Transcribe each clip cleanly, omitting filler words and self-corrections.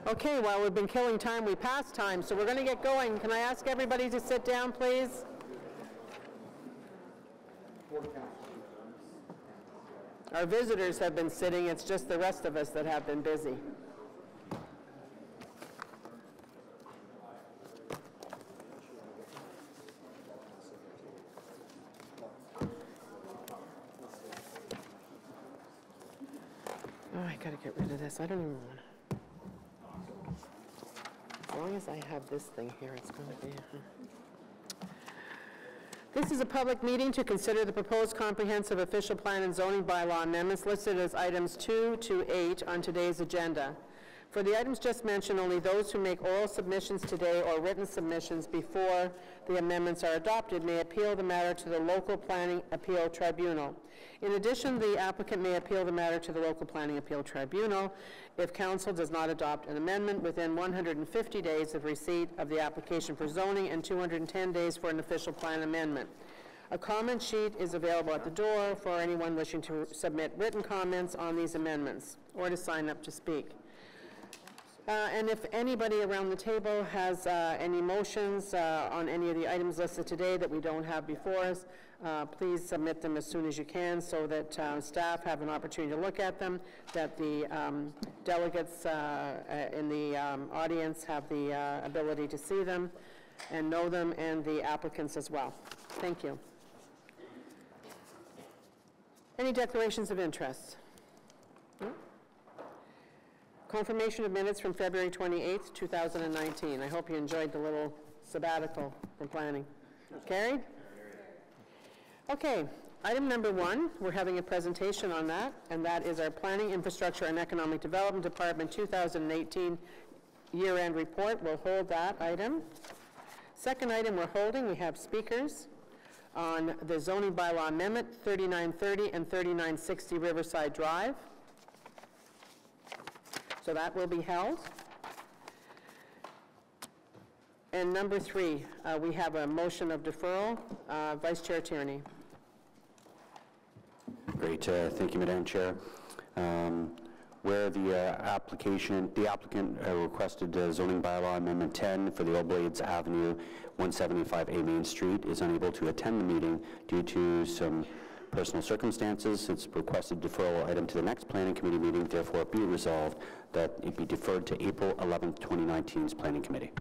Okay, well, we've been killing time. We passed time, so we're going to get going. Can I ask everybody to sit down, please? Our visitors have been sitting. It's just the rest of us that have been busy. Oh, I got to get rid of this. I don't even want to. As long as I have this thing here, it's going to be... This is a public meeting to consider the proposed comprehensive official plan and zoning bylaw amendments listed as items 2 to 8 on today's agenda. For the items just mentioned, only those who make oral submissions today or written submissions before the amendments are adopted may appeal the matter to the local planning appeal tribunal. In addition, the applicant may appeal the matter to the local planning appeal tribunal if council does not adopt an amendment within 150 days of receipt of the application for zoning and 210 days for an official plan amendment. A comment sheet is available at the door for anyone wishing to submit written comments on these amendments or to sign up to speak. And if anybody around the table has any motions on any of the items listed today that we don't have before us, please submit them as soon as you can so that staff have an opportunity to look at them, that the delegates in the audience have the ability to see them and know them, and the applicants as well. Thank you. Any declarations of interest? Confirmation of minutes from February 28th, 2019. I hope you enjoyed the little sabbatical from planning. Carried? Okay, item number 1, we're having a presentation on that, and that is our Planning, Infrastructure, and Economic Development Department 2018 year-end report. We'll hold that item. Second item we're holding, we have speakers on the zoning bylaw amendment 3930 and 3960 Riverside Drive. So that will be held. And number 3, we have a motion of deferral. Vice Chair Tierney. Great, thank you, Madam Chair. Where the applicant requested zoning bylaw amendment 10 for the Old Blades Avenue 175A Main Street is unable to attend the meeting due to some personal circumstances. It's requested deferral item to the next planning committee meeting, therefore be resolved that it be deferred to April 11th, 2019's planning committee.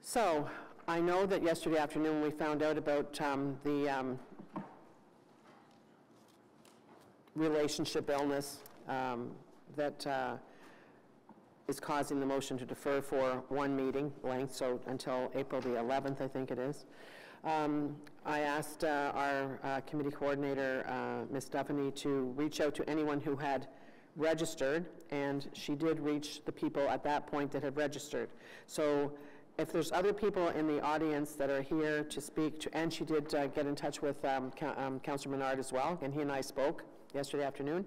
So I know that yesterday afternoon we found out about the relationship illness that is causing the motion to defer for one meeting length, so until April the 11th, I think it is. I asked our committee coordinator, Ms. Duffany, to reach out to anyone who had registered, and she did reach the people at that point that had registered. So if there's other people in the audience that are here to speak to, and she did get in touch with Councillor Menard as well, and he and I spoke yesterday afternoon.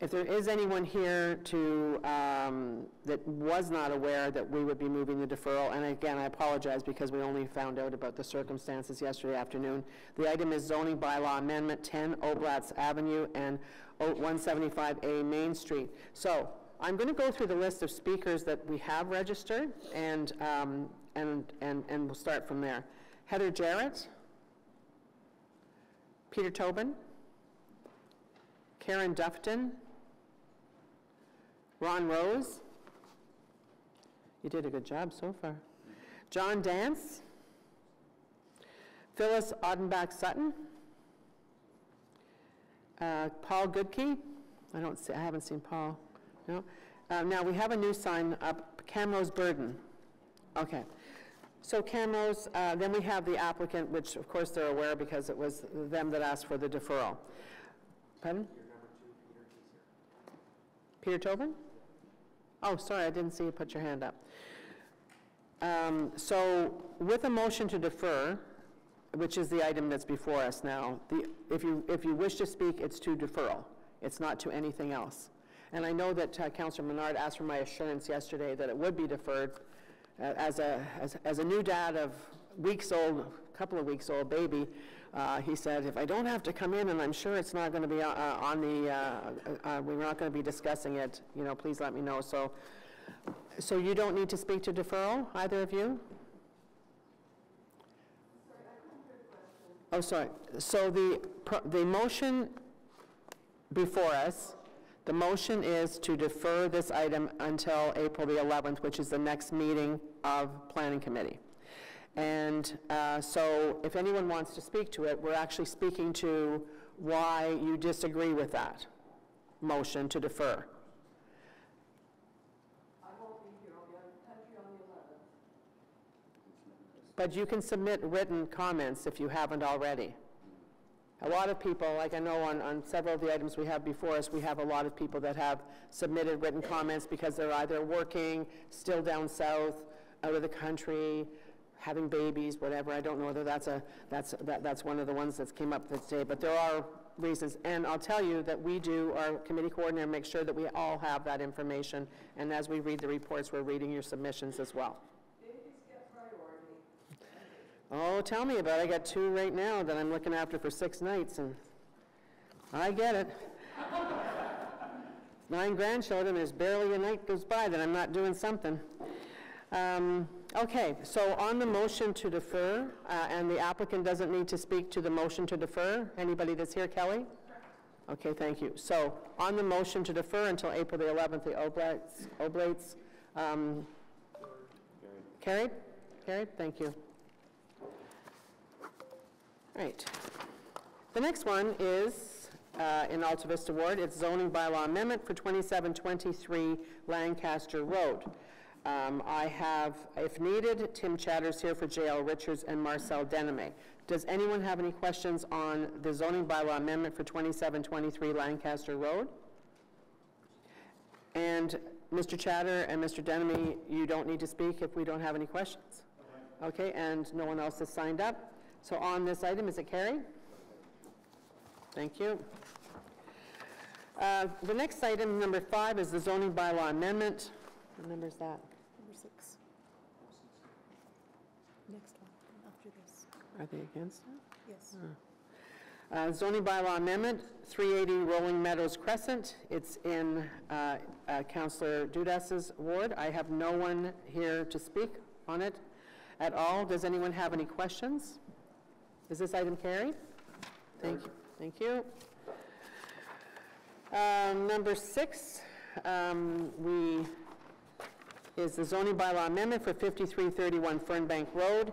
If there is anyone here to that was not aware that we would be moving the deferral, and again, I apologize because we only found out about the circumstances yesterday afternoon. The item is zoning bylaw amendment 10 Oblatz Avenue and 175A Main Street. So I'm going to go through the list of speakers that we have registered, and we'll start from there. Heather Jarrett, Peter Tobin, Karen Duffton, Ron Rose. You did a good job so far. John Dance, Phyllis Odenbach-Sutton, Paul Goodkey. I haven't seen Paul. No. Now we have a new sign up, Camrose Burden. Okay. So Camrose, then we have the applicant, which of course they're aware because it was them that asked for the deferral. Pardon? Peter Tobin? Oh, sorry, I didn't see you put your hand up. So with a motion to defer, which is the item that's before us now, if you wish to speak, it's to deferral. It's not to anything else. And I know that Councillor Menard asked for my assurance yesterday that it would be deferred. As a new dad of couple of weeks old baby, he said, if I don't have to come in and I'm sure it's not going to be on the, we're not going to be discussing it, please let me know. So So you don't need to speak to deferral, either of you? Oh, sorry. So the motion before us, the motion is to defer this item until April the 11th, which is the next meeting of Planning Committee. And so if anyone wants to speak to it, we're actually speaking to why you disagree with that motion to defer. I won't be here. I'll be out of the country on the 11th. But you can submit written comments if you haven't already. A lot of people, like I know on several of the items we have before us, we have a lot of people that have submitted written comments because they're either working, still down south, out of the country, having babies, whatever. I don't know whether that's one of the ones that's came up today, but there are reasons. And I'll tell you that we do, our committee coordinator makes sure that we all have that information, and as we read the reports, we're reading your submissions as well. Babies get priority. Oh, tell me about it. I got 2 right now that I'm looking after for 6 nights, and I get it. 9 grandchildren, there's barely a night goes by that I'm not doing something. Okay, so on the motion to defer, and the applicant doesn't need to speak to the motion to defer. Anybody that's here, Kelly? Okay, thank you. So on the motion to defer until April the 11th, the Oblates, carried? Carried, thank you. Right. The next one is in Alta Vista Ward. It's zoning bylaw amendment for 2723 Lancaster Road. I have, if needed, Tim Chatters here for J.L. Richards and Marcel Deneme. Does anyone have any questions on the zoning bylaw amendment for 2723 Lancaster Road? And Mr. Chatter and Mr. Deneme, you don't need to speak if we don't have any questions. Okay, and no one else has signed up. So on this item, is it carried? Thank you. The next item, number 5, is the zoning bylaw amendment. What number is that? Number 6. Next one, after this. Are they against it? Yes. Zoning bylaw amendment, 380 Rolling Meadows Crescent. It's in Councillor Dudas's ward. I have no one here to speak on it at all. Does anyone have any questions? Is this item carried? Thank you. Thank you. Number 6, is the zoning bylaw amendment for 5331 Fernbank Road.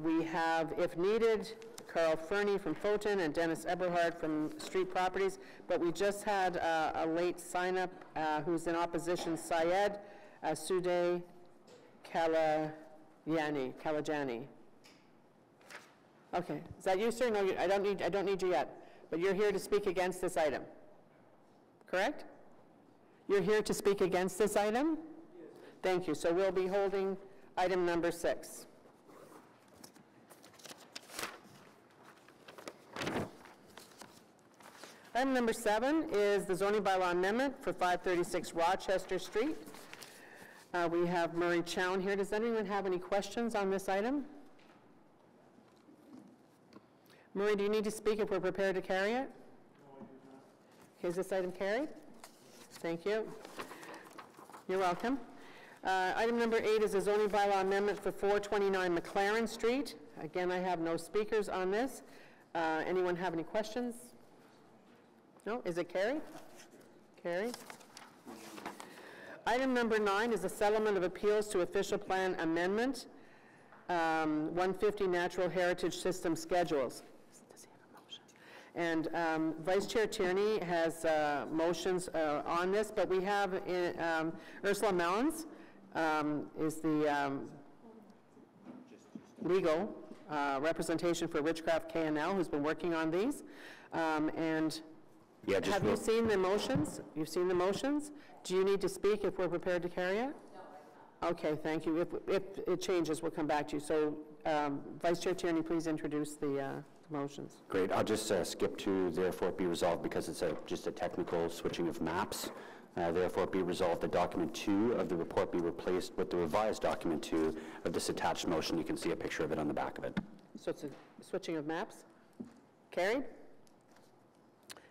We have, if needed, Carl Fernie from Fulton and Dennis Eberhard from Street Properties, but we just had a late sign-up who's in opposition, Syed Sude Kalajani. Okay, is that you, sir? No, I don't need you yet, but you're here to speak against this item, correct? You're here to speak against this item? Thank you. So we'll be holding item number 6. Item number 7 is the zoning bylaw amendment for 536 Rochester Street. We have Murray Chown here. Does anyone have any questions on this item? Murray, do you need to speak if we're prepared to carry it? No, I do not. Okay, is this item carried? Thank you. You're welcome. Item number 8 is a zoning bylaw amendment for 429 McLaren Street. Again, I have no speakers on this. Anyone have any questions? No? Is it carried? Carried. Item number 9 is a settlement of appeals to official plan amendment, 150 Natural Heritage System schedules. Does he have a motion? And Vice Chair Tierney has motions on this, but we have Ursula Mellons is the legal representation for Richcraft K&L, who's been working on these. And Yeah, just have you seen the motions? You've seen the motions? Do you need to speak if we're prepared to carry it? No. Okay, thank you. If it changes, we'll come back to you. So, Vice Chair Tierney, please introduce the motions. Great. I'll just skip to therefore it be resolved because it's just a technical switching of maps. Therefore it be resolved that document 2 of the report be replaced with the revised document 2 of this attached motion. You can see a picture of it on the back of it. So it's a switching of maps? Carried?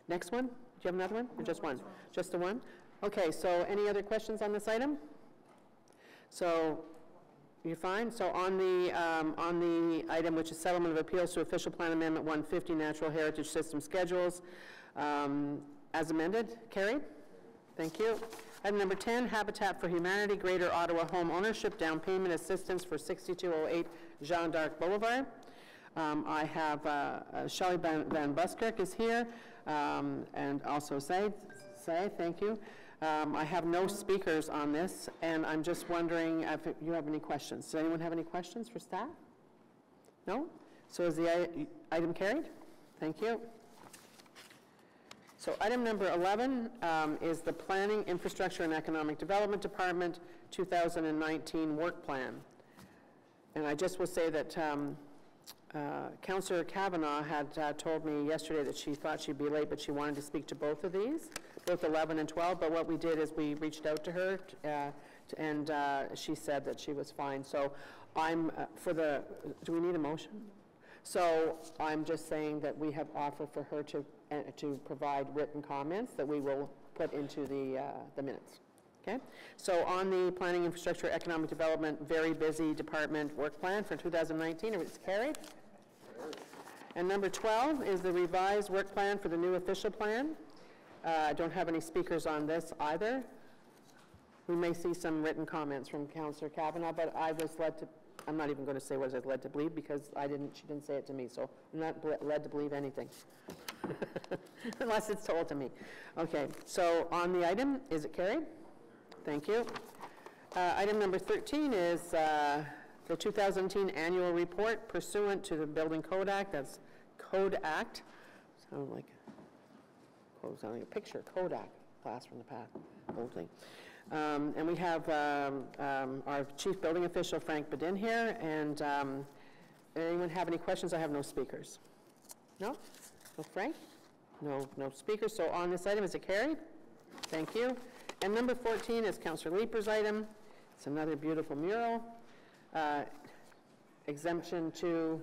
Next one? Do you have another one? Or just one? Just the one? Okay, so any other questions on this item? So, you're fine? So on the item, which is settlement of appeals to official plan amendment 150 Natural Heritage System schedules, as amended, carried? Thank you. Item number 10, Habitat for Humanity Greater Ottawa Home Ownership Down Payment Assistance for 6208 Jean d'Arc Boulevard. I have Shelley Van Buskirk is here, and also Say, thank you. I have no speakers on this, and I'm just wondering if you have any questions. Does anyone have any questions for staff? No? So is the item carried? Thank you. So item number 11 is the Planning, Infrastructure, and Economic Development Department 2019 Work Plan. And I just will say that Councillor Kavanaugh had told me yesterday that she thought she'd be late, but she wanted to speak to both of these, both 11 and 12. But what we did is we reached out to her, and she said that she was fine. So I'm do we need a motion? So I'm just saying that we have offered for her to provide written comments that we will put into the minutes. Okay? So on the Planning, Infrastructure, Economic Development, very busy department work plan for 2019, it's carried. And number 12 is the revised work plan for the new official plan. I don't have any speakers on this either. We may see some written comments from Councillor Kavanaugh, but I was led to, I'm not even going to say what I was led to believe because she didn't say it to me, so I'm not led to believe anything. Unless it's told to me. Okay, so on the item, is it carried? Thank you. Item number 13 is the 2010 annual report pursuant to the Building Code Act. That's Code Act. Sound like a picture. Kodak, blast from the past. Old thing. And we have our Chief Building Official, Frank Badin, here. And anyone have any questions? I have no speakers. No? No, Frank? No speakers. So on this item, is it carried? Thank you. And number 14 is Councillor Leeper's item. It's another beautiful mural. Exemption to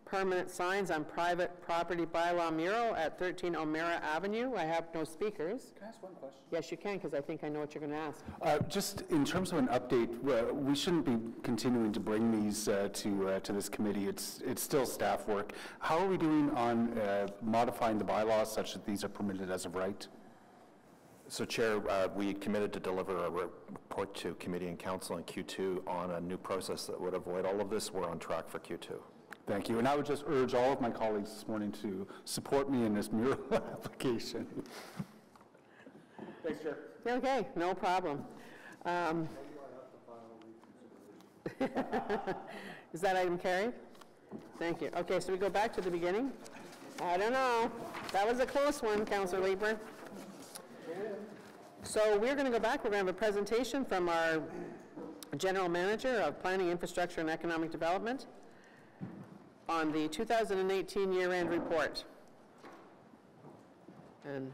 permanent signs on private property bylaw mural at 13 O'Meara Avenue. I have no speakers. Can I ask one question? Yes, you can, because I think I know what you're going to ask. Just in terms of an update, we shouldn't be continuing to bring these to this committee. It's still staff work. How are we doing on modifying the bylaws such that these are permitted as of right? So, Chair, we committed to deliver a report to Committee and Council in Q2 on a new process that would avoid all of this. We're on track for Q2. Thank you. And I would just urge all of my colleagues this morning to support me in this mural application. Thanks, Chair. Okay, no problem. Is that item carried? Thank you. Okay, so we go back to the beginning. I don't know. That was a close one, Councillor Leeper. So we're going to go back. We're going to have a presentation from our General Manager of Planning, Infrastructure, and Economic Development on the 2018 year-end report. And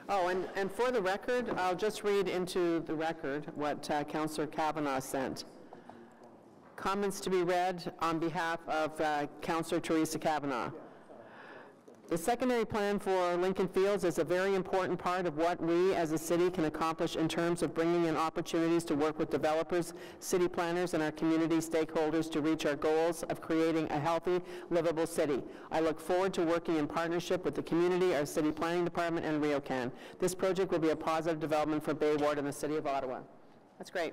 oh, and for the record, I'll just read into the record what Councillor Kavanaugh sent. Comments to be read on behalf of Councillor Teresa Kavanaugh. The secondary plan for Lincoln Fields is a very important part of what we as a city can accomplish in terms of bringing in opportunities to work with developers, city planners, and our community stakeholders to reach our goals of creating a healthy, livable city. I look forward to working in partnership with the community, our city planning department, and RioCan. This project will be a positive development for Bay Ward and the City of Ottawa. That's great.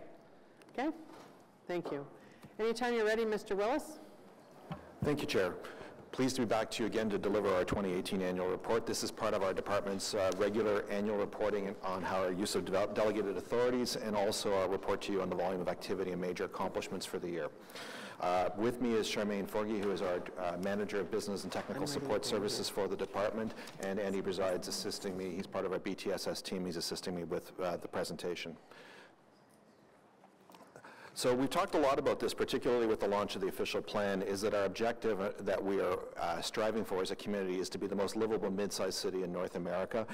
Okay? Thank you. Anytime you're ready, Mr. Willis. Thank you, Chair. Pleased to be back to you again to deliver our 2018 annual report. This is part of our department's regular annual reporting on how our use of delegated authorities, and also our report to you on the volume of activity and major accomplishments for the year. With me is Charmaine Forgy, who is our Manager of Business and Technical Support Services for the department, and Andy Bresides assisting me. He's part of our BTSS team. He's assisting me with the presentation. So we've talked a lot about this, particularly with the launch of the official plan, is that our objective that we are striving for as a community is to be the most livable mid-sized city in North America.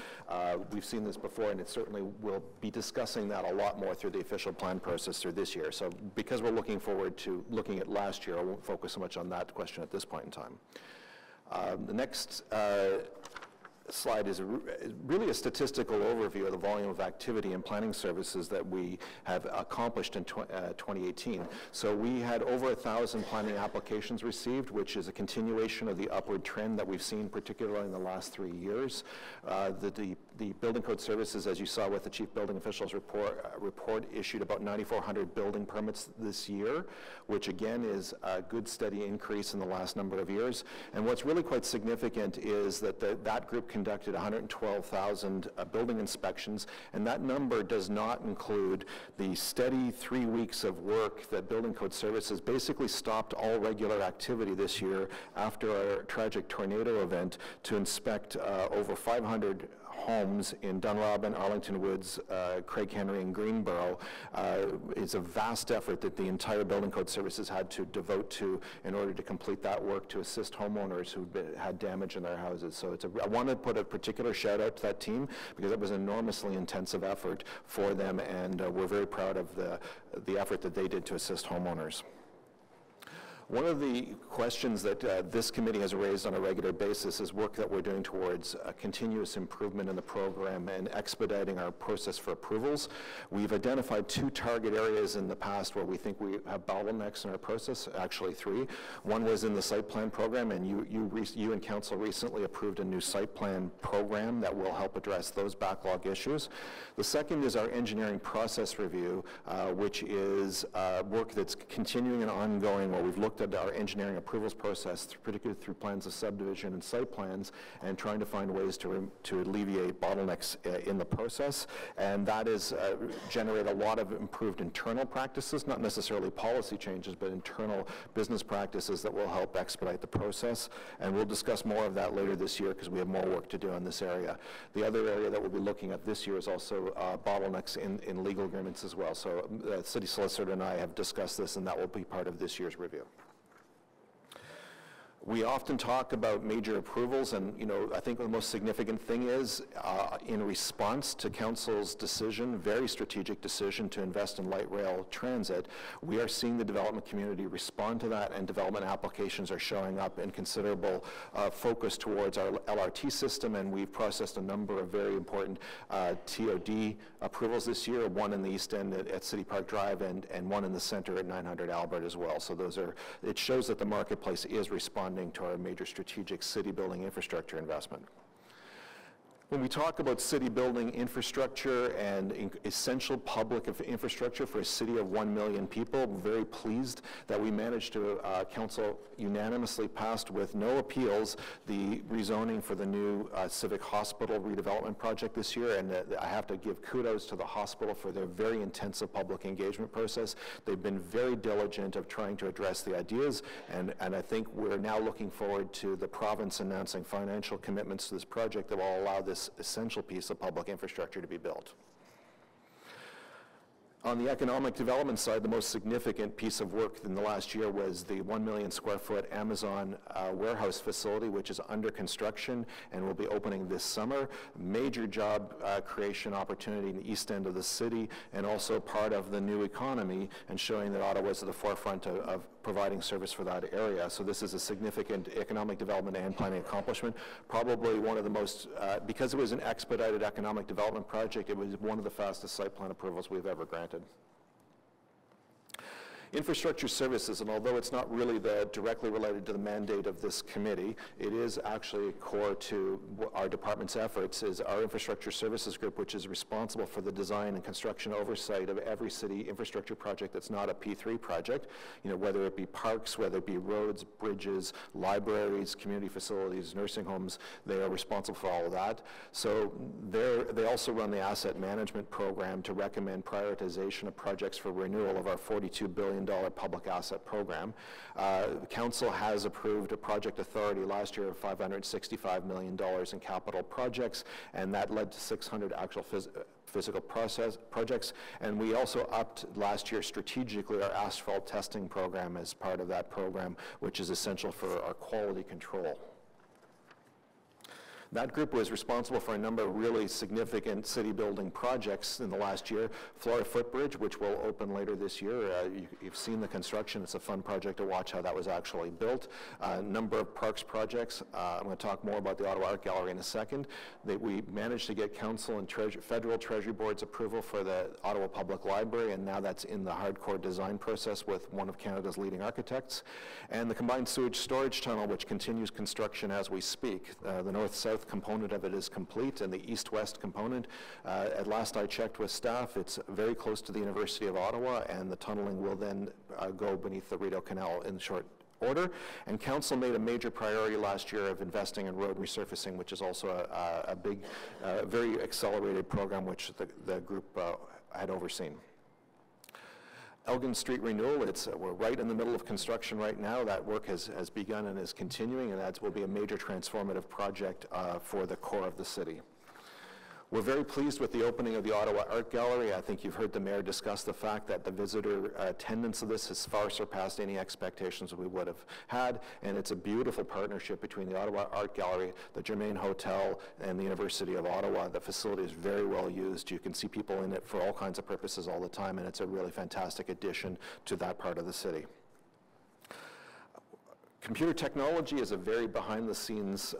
We've seen this before, and it certainly will be discussing that a lot more through the official plan process through this year. So because we're looking forward to looking at last year, I won't focus so much on that question at this point in time. The next slide is really a statistical overview of the volume of activity and planning services that we have accomplished in 2018. So we had over 1,000 planning applications received, which is a continuation of the upward trend that we've seen, particularly in the last 3 years. The Building Code Services, as you saw with the Chief Building Officials report issued about 9,400 building permits this year, which again is a good steady increase in the last number of years. And what's really quite significant is that that group conducted 112,000 building inspections, and that number does not include the steady 3 weeks of work that Building Code Services basically stopped all regular activity this year after our tragic tornado event to inspect over 500 homes in Dunrobin, Arlington Woods, Craig Henry, and Greenboro. It's a vast effort that the entire Building Code Services had to devote to in order to complete that work to assist homeowners who had damage in their houses. So I want to put a particular shout out to that team because it was an enormously intensive effort for them, and we're very proud of the effort that they did to assist homeowners. One of the questions that this committee has raised on a regular basis is work that we're doing towards continuous improvement in the program and expediting our process for approvals. We've identified 2 target areas in the past where we think we have bottlenecks in our process, actually 3. One was in the site plan program, and you and council recently approved a new site plan program that will help address those backlog issues. The second is our engineering process review, which is work that's continuing and ongoing, where we've looked at our engineering approvals process, particularly through plans of subdivision and site plans, and trying to find ways to alleviate bottlenecks in the process. And that is generate a lot of improved internal practices, not necessarily policy changes, but internal business practices that will help expedite the process. And we'll discuss more of that later this year because we have more work to do in this area. The other area that we'll be looking at this year is also bottlenecks in legal agreements as well. So the city solicitor and I have discussed this, and that will be part of this year's review. We often talk about major approvals, and I think the most significant thing is in response to council's decision, very strategic decision to invest in light rail transit, we are seeing the development community respond to that, and development applications are showing up in considerable focus towards our LRT system, and we've processed a number of very important TOD approvals this year, one in the East End at City Park Drive and one in the center at 900 Albert as well. So it shows that the marketplace is responding to our major strategic city building infrastructure investment. When we talk about city building infrastructure and essential public infrastructure for a city of 1 million people, we're very pleased that we managed to, council unanimously passed with no appeals, the rezoning for the new Civic Hospital redevelopment project this year. And I have to give kudos to the hospital for their very intensive public engagement process. They've been very diligent of trying to address the ideas, and I think we're now looking forward to the province announcing financial commitments to this project that will allow this essential piece of public infrastructure to be built. On the economic development side, the most significant piece of work in the last year was the 1 million square foot Amazon warehouse facility, which is under construction and will be opening this summer. Major job creation opportunity in the east end of the city, and also part of the new economy, and showing that Ottawa is at the forefront of providing service for that area. So this is a significant economic development and planning accomplishment. Probably one of the most, because it was an expedited economic development project, it was one of the fastest site plan approvals we've ever granted. Infrastructure services, and although it's not really directly related to the mandate of this committee, it is actually core to our department's efforts, is our infrastructure services group, which is responsible for the design and construction oversight of every city infrastructure project that's not a P3 project, whether it be parks, whether it be roads, bridges, libraries, community facilities, nursing homes. They are responsible for all of that. So they also run the asset management program to recommend prioritization of projects for renewal of our $42 billion million public asset program. Council has approved a project authority last year of $565 million in capital projects, and that led to 600 actual physical projects, and we also upped last year strategically our asphalt testing program as part of that program, which is essential for our quality control. That group was responsible for a number of really significant city building projects in the last year. Florida Footbridge, which will open later this year. You've seen the construction. It's a fun project to watch how that was actually built. A number of parks projects. I'm going to talk more about the Ottawa Art Gallery in a second. We managed to get Council and Federal Treasury Board's approval for the Ottawa Public Library, and now that's in the hardcore design process with one of Canada's leading architects. And the combined sewage storage tunnel, which continues construction as we speak. The north-south component of it is complete, and the east-west component, at last I checked with staff, it's very close to the University of Ottawa, and the tunneling will then go beneath the Rideau Canal in short order. And Council made a major priority last year of investing in road resurfacing, which is also a big, very accelerated program which the group had overseen. Elgin Street Renewal, we're right in the middle of construction right now. That work has begun and is continuing, and that will be a major transformative project for the core of the city. We're very pleased with the opening of the Ottawa Art Gallery. I think you've heard the Mayor discuss the fact that the visitor attendance of this has far surpassed any expectations we would have had, and it's a beautiful partnership between the Ottawa Art Gallery, the Germain Hotel, and the University of Ottawa. The facility is very well used. You can see people in it for all kinds of purposes all the time, and it's a really fantastic addition to that part of the city. Computer technology is a very behind-the-scenes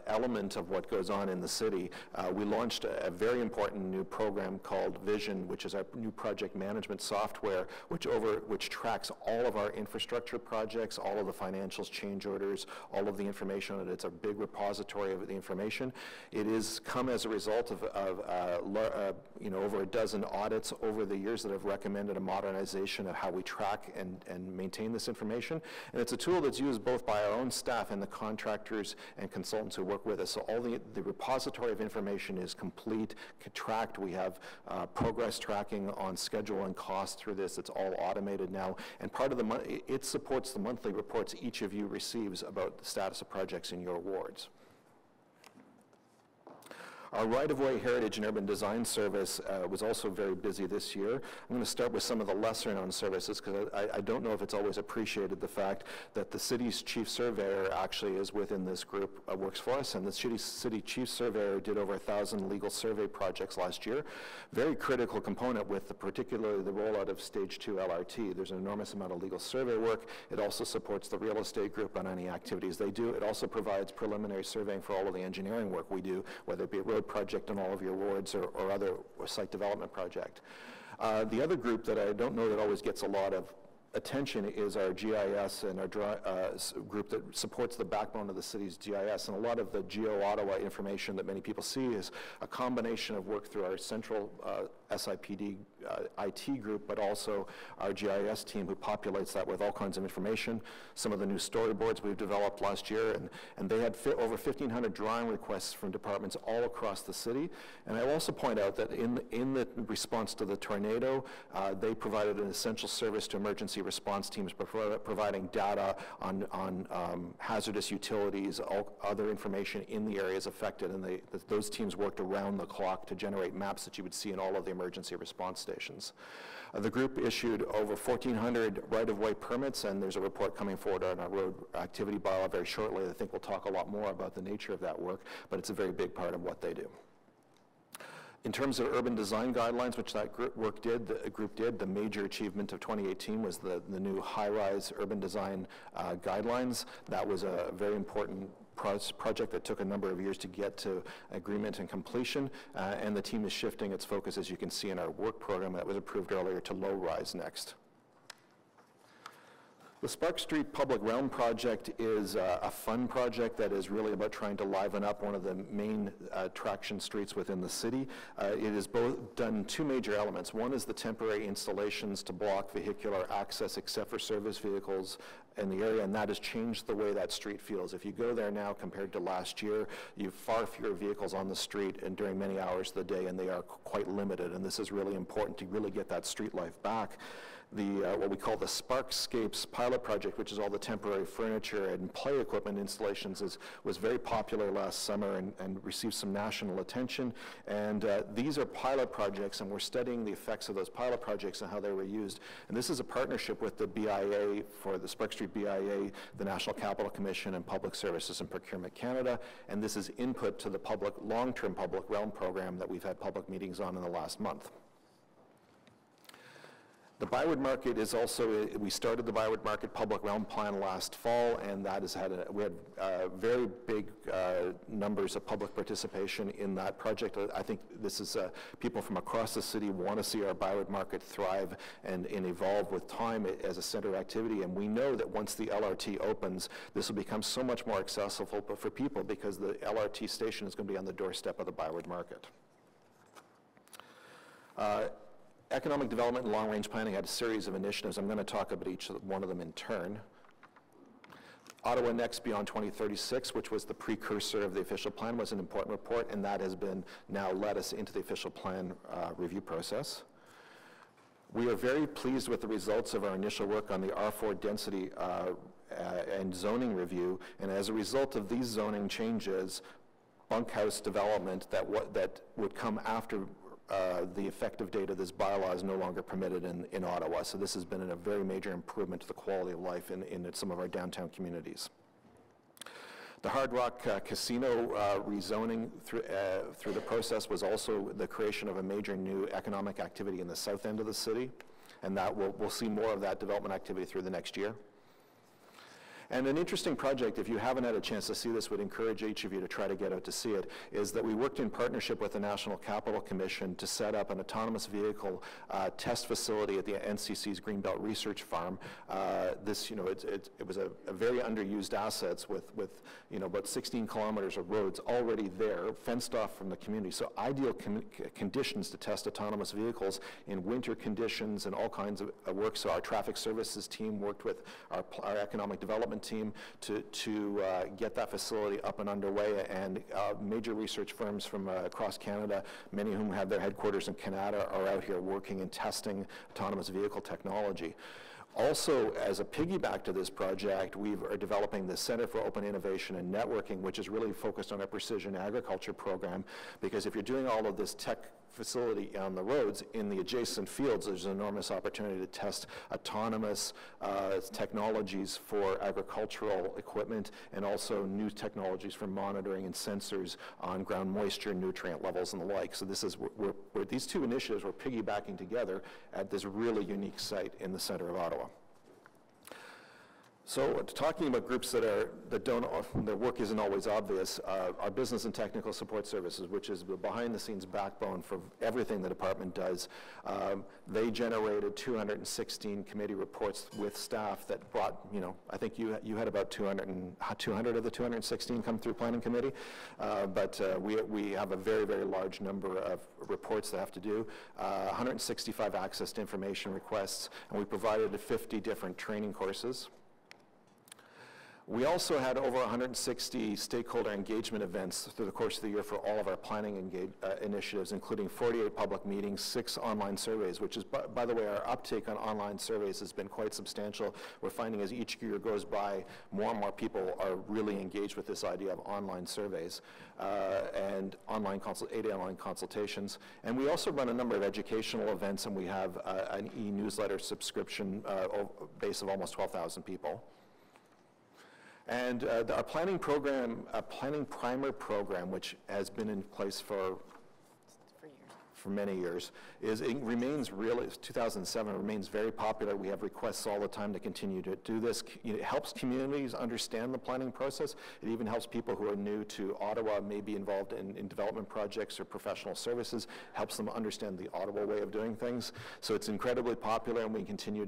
element of what goes on in the city. We launched a very important new program called Vision, which is our new project management software, which tracks all of our infrastructure projects, all of the financials, change orders, all of the information, and it's a big repository of the information. It has come as a result of over a dozen audits over the years that have recommended a modernization of how we track and maintain this information. And it's a tool that's used both by our own staff and the contractors and consultants who work with us. So all the repository of information is complete, tracked. We have progress tracking on schedule and cost through this. It's all automated now. And part of it supports the monthly reports each of you receives about the status of projects in your wards. Our right-of-way heritage and urban design service was also very busy this year. I'm going to start with some of the lesser-known services because I don't know if it's always appreciated the fact that the city's chief surveyor actually is within this group, works for us, and the city chief surveyor did over 1,000 legal survey projects last year. Very critical component with particularly the rollout of Stage 2 LRT. There's an enormous amount of legal survey work. It also supports the real estate group on any activities they do. It also provides preliminary surveying for all of the engineering work we do, whether it be a road project in all of your wards or other site development project. The other group that I don't know that always gets a lot of attention is our GIS and our group that supports the backbone of the city's GIS. And a lot of the Geo-Ottawa information that many people see is a combination of work through our central SIPD IT group, but also our GIS team who populates that with all kinds of information. Some of the new storyboards we've developed last year, and they had over 1,500 drawing requests from departments all across the city. And I will also point out that in the response to the tornado, they provided an essential service to emergency response teams, providing data on hazardous utilities, all other information in the areas affected, and those teams worked around the clock to generate maps that you would see in all of the emergency response stations. The group issued over 1,400 right-of-way permits, and there's a report coming forward on our road activity bylaw very shortly. I think we'll talk a lot more about the nature of that work, but it's a very big part of what they do. In terms of urban design guidelines, which that group did, the major achievement of 2018 was the new high-rise urban design guidelines. That was a very important project that took a number of years to get to agreement and completion, and the team is shifting its focus, as you can see in our work program that was approved earlier, to low-rise next. The Spark Street Public Realm project is a fun project that is really about trying to liven up one of the main attraction streets within the city. It has both done two major elements. One is the temporary installations to block vehicular access except for service vehicles in the area, and that has changed the way that street feels. If you go there now compared to last year, you have far fewer vehicles on the street and during many hours of the day, and they are quite limited, and this is really important to really get that street life back. What we call the Sparkscapes pilot project, which is all the temporary furniture and play equipment installations, was very popular last summer and received some national attention. And these are pilot projects, and we're studying the effects of those pilot projects and how they were used. And this is a partnership with the BIA for the Sparks Street BIA, the National Capital Commission, and Public Services and Procurement Canada. And this is input to the long-term public realm program that we've had public meetings on in the last month. The Byward Market is also, we started the Byward Market Public Realm Plan last fall, and that has had, we had very big numbers of public participation in that project. I think this is, people from across the city want to see our Byward Market thrive and evolve with time as a center activity, and we know that once the LRT opens, this will become so much more accessible for people because the LRT station is going to be on the doorstep of the Byward Market. Economic development and long-range planning had a series of initiatives. I'm going to talk about each one of them in turn. Ottawa Next Beyond 2036, which was the precursor of the official plan, was an important report, and that has been now led us into the official plan review process. We are very pleased with the results of our initial work on the R4 density and zoning review, and as a result of these zoning changes, bunkhouse development that would come after the effective date of this bylaw is no longer permitted in Ottawa. So this has been a very major improvement to the quality of life in some of our downtown communities. The Hard Rock Casino rezoning through the process was also the creation of a major new economic activity in the south end of the city, and that we'll see more of that development activity through the next year. And an interesting project, if you haven't had a chance to see this, would encourage each of you to try to get out to see it, is that we worked in partnership with the National Capital Commission to set up an autonomous vehicle test facility at the NCC's Greenbelt Research Farm. It was a very underused assets with about 16 kilometers of roads already there, fenced off from the community. So ideal conditions to test autonomous vehicles in winter conditions and all kinds of work. So our traffic services team worked with our economic development team to get that facility up and underway, and major research firms from across Canada, many of whom have their headquarters in Canada, are out here working and testing autonomous vehicle technology. Also, as a piggyback to this project, we are developing the Center for Open Innovation and Networking, which is really focused on a precision agriculture program, because if you're doing all of this tech facility on the roads, in the adjacent fields, there's an enormous opportunity to test autonomous technologies for agricultural equipment, and also new technologies for monitoring and sensors on ground moisture, nutrient levels, and the like. So this is where these two initiatives were piggybacking together at this really unique site in the center of Ottawa. So talking about groups their work isn't always obvious, our business and technical support services, which is the behind-the-scenes backbone for everything the department does, they generated 216 committee reports with staff that brought, I think you had about 200 of the 216 come through planning committee, but we have a very, very large number of reports that have to do, 165 access to information requests, and we provided 50 different training courses. We also had over 160 stakeholder engagement events through the course of the year for all of our planning initiatives, including 48 public meetings, 6 online surveys, which is, by the way, our uptake on online surveys has been quite substantial. We're finding as each year goes by, more and more people are really engaged with this idea of online surveys and 8 online consultations. And we also run a number of educational events, and we have an e-newsletter subscription base of almost 12,000 people. And our planning program, planning primer program, which has been in place for many years, remains really, 2007, remains very popular. We have requests all the time to continue to do this. It helps communities understand the planning process. It even helps people who are new to Ottawa, maybe involved in development projects or professional services, helps them understand the Ottawa way of doing things. So it's incredibly popular, and we continue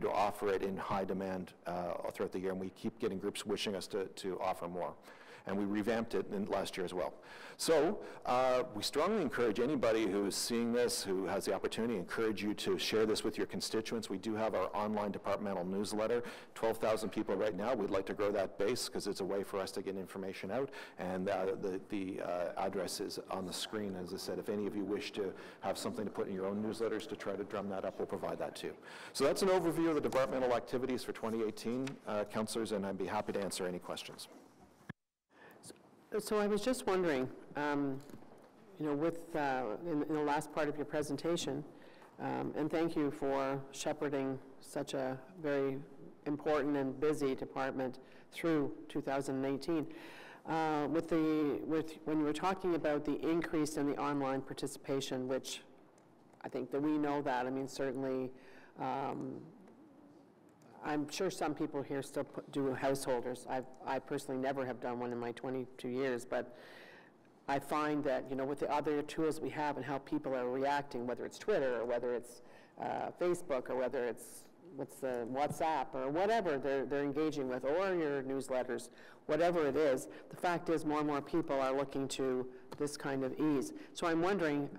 to offer it in high demand throughout the year, and we keep getting groups wishing us to offer more. and we revamped it last year as well. So we strongly encourage anybody who is seeing this, who has the opportunity, encourage you to share this with your constituents. We do have our online departmental newsletter, 12,000 people right now. We'd like to grow that base because it's a way for us to get information out, and the address is on the screen. As I said, if any of you wish to have something to put in your own newsletters to try to drum that up, we'll provide that too. So that's an overview of the departmental activities for 2018, councillors, and I'd be happy to answer any questions. So I was just wondering, you know, with, in the last part of your presentation, and thank you for shepherding such a very important and busy department through 2018. When you were talking about the increase in the online participation, which I think that we know that, I mean, certainly, I'm sure some people here still do householders. I personally never have done one in my 22 years, but I find that, you know, with the other tools we have and how people are reacting, whether it's Twitter or whether it's Facebook or whether it's WhatsApp or whatever they're engaging with, or your newsletters, whatever it is, the fact is more and more people are looking to this kind of ease. So I'm wondering,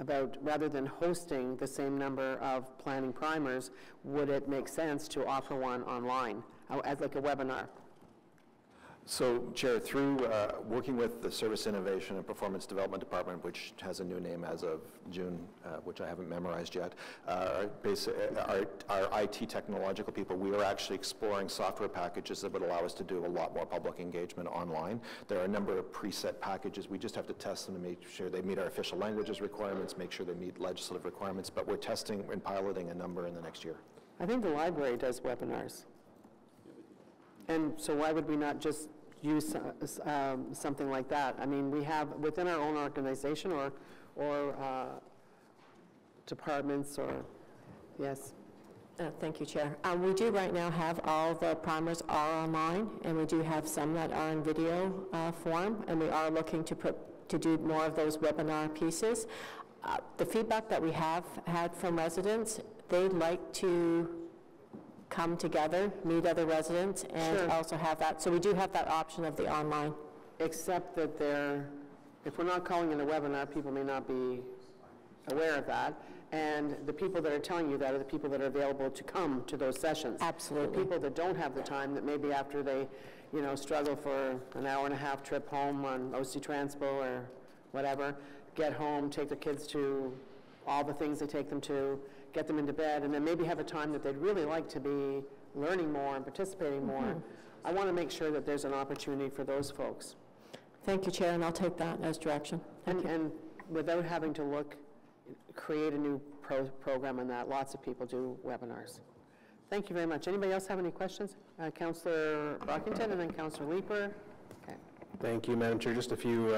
about rather than hosting the same number of planning primers, would it make sense to offer one online as like a webinar? So, Chair, through working with the Service Innovation and Performance Development Department, which has a new name as of June, which I haven't memorized yet, our IT technological people, we are actually exploring software packages that would allow us to do a lot more public engagement online. There are a number of preset packages. We just have to test them to make sure they meet our official languages requirements, make sure they meet legislative requirements, but we're testing and piloting a number in the next year. I think the library does webinars. And so why would we not just use something like that? I mean, we have within our own organization or departments or, yes. Thank you, Chair. We do right now have all the primers are online, and we do have some that are in video form, and we are looking to do more of those webinar pieces. The feedback that we have had from residents, they'd like to come together, meet other residents, and also have that. So we do have that option of the online. Except that if we're not calling it a webinar, people may not be aware of that. And the people that are telling you that are the people that are available to come to those sessions. Absolutely. The people that don't have the time, that maybe after they, you know, struggle for an hour-and-a-half trip home on OC Transpo or whatever, get home, take their kids to all the things they take them to, get them into bed, and then maybe have a time that they'd really like to be learning more and participating more. I want to make sure that there's an opportunity for those folks. Thank you, Chair, and I'll take that as direction. And without having to create a new program on that, lots of people do webinars. Thank you very much. Anybody else have any questions? Councillor Brockington and then Councillor Leeper. Okay. Thank you, Madam Chair. Just a few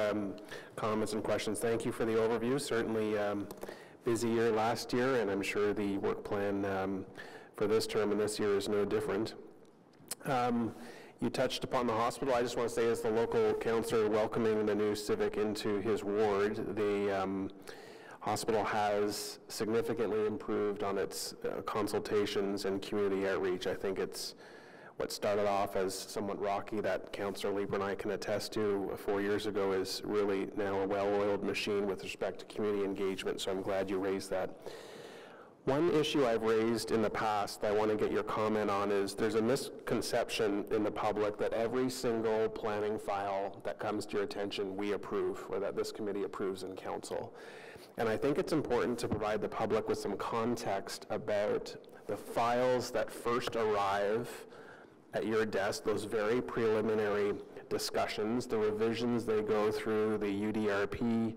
comments and questions. Thank you for the overview. Certainly busy year last year, and I'm sure the work plan for this term and this year is no different. You touched upon the hospital. I just want to say, as the local councillor welcoming the new Civic into his ward, the hospital has significantly improved on its consultations and community outreach. I think it's what started off as somewhat rocky, that Councillor Leeper and I can attest to 4 years ago, is really now a well-oiled machine with respect to community engagement, so I'm glad you raised that. One issue I've raised in the past that I want to get your comment on is there's a misconception in the public that every single planning file that comes to your attention we approve, or that this committee approves in council. And I think it's important to provide the public with some context about the files that first arrive at your desk, those very preliminary discussions, the revisions they go through, the UDRP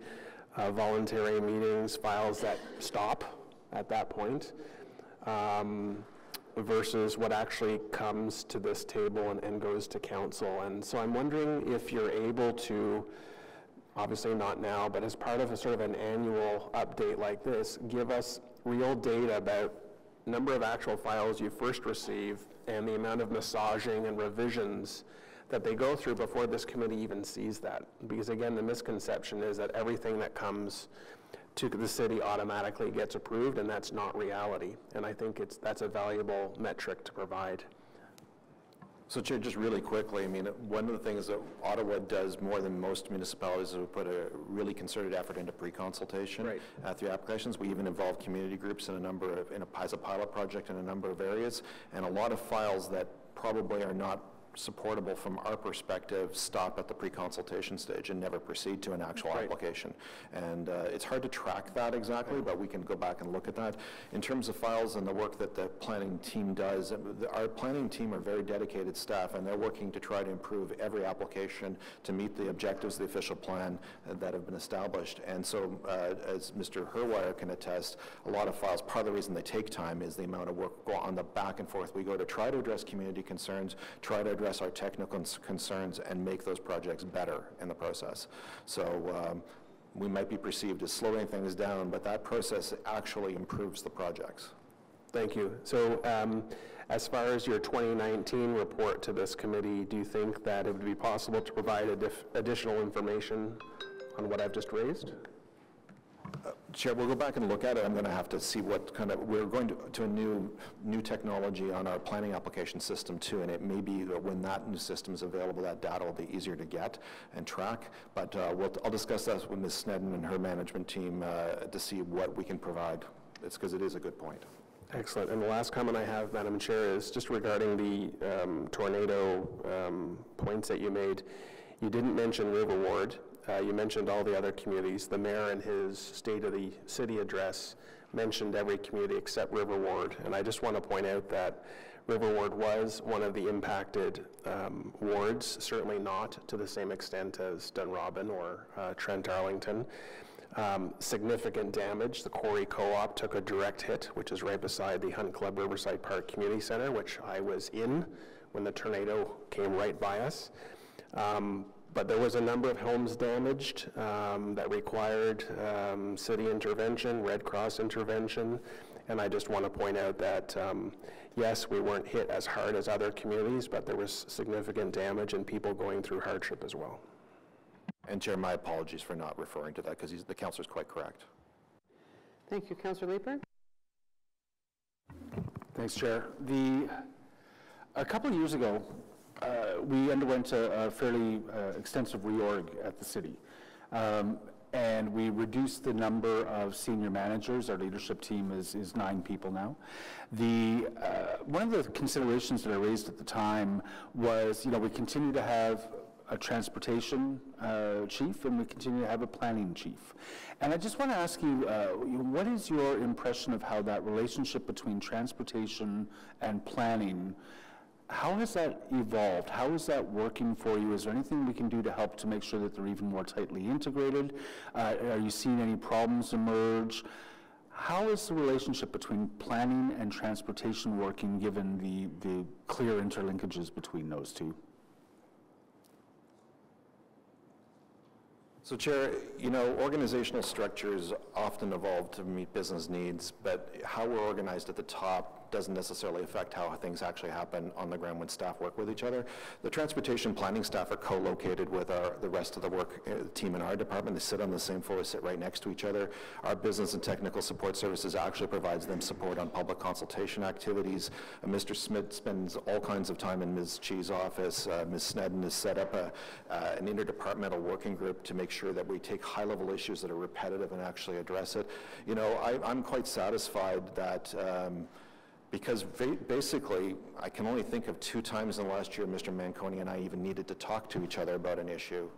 voluntary meetings, files that stop at that point, versus what actually comes to this table and goes to council. And so I'm wondering if you're able to, obviously not now, but as part of a sort of an annual update like this, give us real data about number of actual files you first receive and the amount of massaging and revisions that they go through before this committee even sees that. Because again, the misconception is that everything that comes to the city automatically gets approved, and that's not reality. And I think that's a valuable metric to provide. So Chair, just really quickly, I mean, one of the things that Ottawa does more than most municipalities is we put a really concerted effort into pre-consultation through applications. We even involve community groups in a number of, as a pilot project in a number of areas, and a lot of files that probably are not supportable from our perspective stop at the pre-consultation stage and never proceed to an actual application. And it's hard to track that exactly, but we can go back and look at that. In terms of files and the work that the planning team does, our planning team are very dedicated staff, and they're working to try to improve every application to meet the objectives of the official plan that have been established. And so, as Mr. Herwire can attest, a lot of files, part of the reason they take time is the amount of work go on the back and forth we go to try to address community concerns, try to address our technical concerns, and make those projects better in the process. So we might be perceived as slowing things down, but that process actually improves the projects. Thank you. So as far as your 2019 report to this committee, do you think that it would be possible to provide additional information on what I've just raised? Chair, we'll go back and look at it. I'm going to have to see what kind of, we're going to a new technology on our planning application system too, and it may be that when that new system is available, that data will be easier to get and track. But I'll discuss that with Ms. Snedden and her management team to see what we can provide. It's because it is a good point. Excellent. And the last comment I have, Madam Chair, is just regarding the tornado points that you made. You didn't mention River Ward. You mentioned all the other communities. The mayor in his State of the City address mentioned every community except River Ward. And I just want to point out that River Ward was one of the impacted wards, certainly not to the same extent as Dunrobin or Trent Arlington. Significant damage. The Quarry Co-op took a direct hit, which is right beside the Hunt Club Riverside Park Community Center, which I was in when the tornado came right by us. But there was a number of homes damaged that required city intervention, Red Cross intervention, and I just want to point out that, yes, we weren't hit as hard as other communities, but there was significant damage and people going through hardship as well. And Chair, my apologies for not referring to that, because the councillor is quite correct. Thank you. Councillor Leeper? Thanks, Chair. A couple of years ago, we underwent a fairly extensive reorg at the city. And we reduced the number of senior managers. Our leadership team is 9 people now. One of the considerations that I raised at the time was, we continue to have a transportation chief, and we continue to have a planning chief. And I just want to ask you, what is your impression of how that relationship between transportation and planning, how has that evolved? How is that working for you? Is there anything we can do to help to make sure that they're even more tightly integrated? Are you seeing any problems emerge? How is the relationship between planning and transportation working, given the clear interlinkages between those two? So Chair, organizational structures often evolve to meet business needs, but how we're organized at the top doesn't necessarily affect how things actually happen on the ground when staff work with each other. The transportation planning staff are co-located with the rest of the work team in our department. They sit on the same floor, they sit right next to each other. Our business and technical support services actually provides them support on public consultation activities. Mr. Smith spends all kinds of time in Ms. Chee's office. Ms. Snedden has set up an interdepartmental working group to make sure that we take high-level issues that are repetitive and actually address it. I'm quite satisfied that because basically, I can only think of 2 times in the last year Mr. Manconi and I even needed to talk to each other about an issue.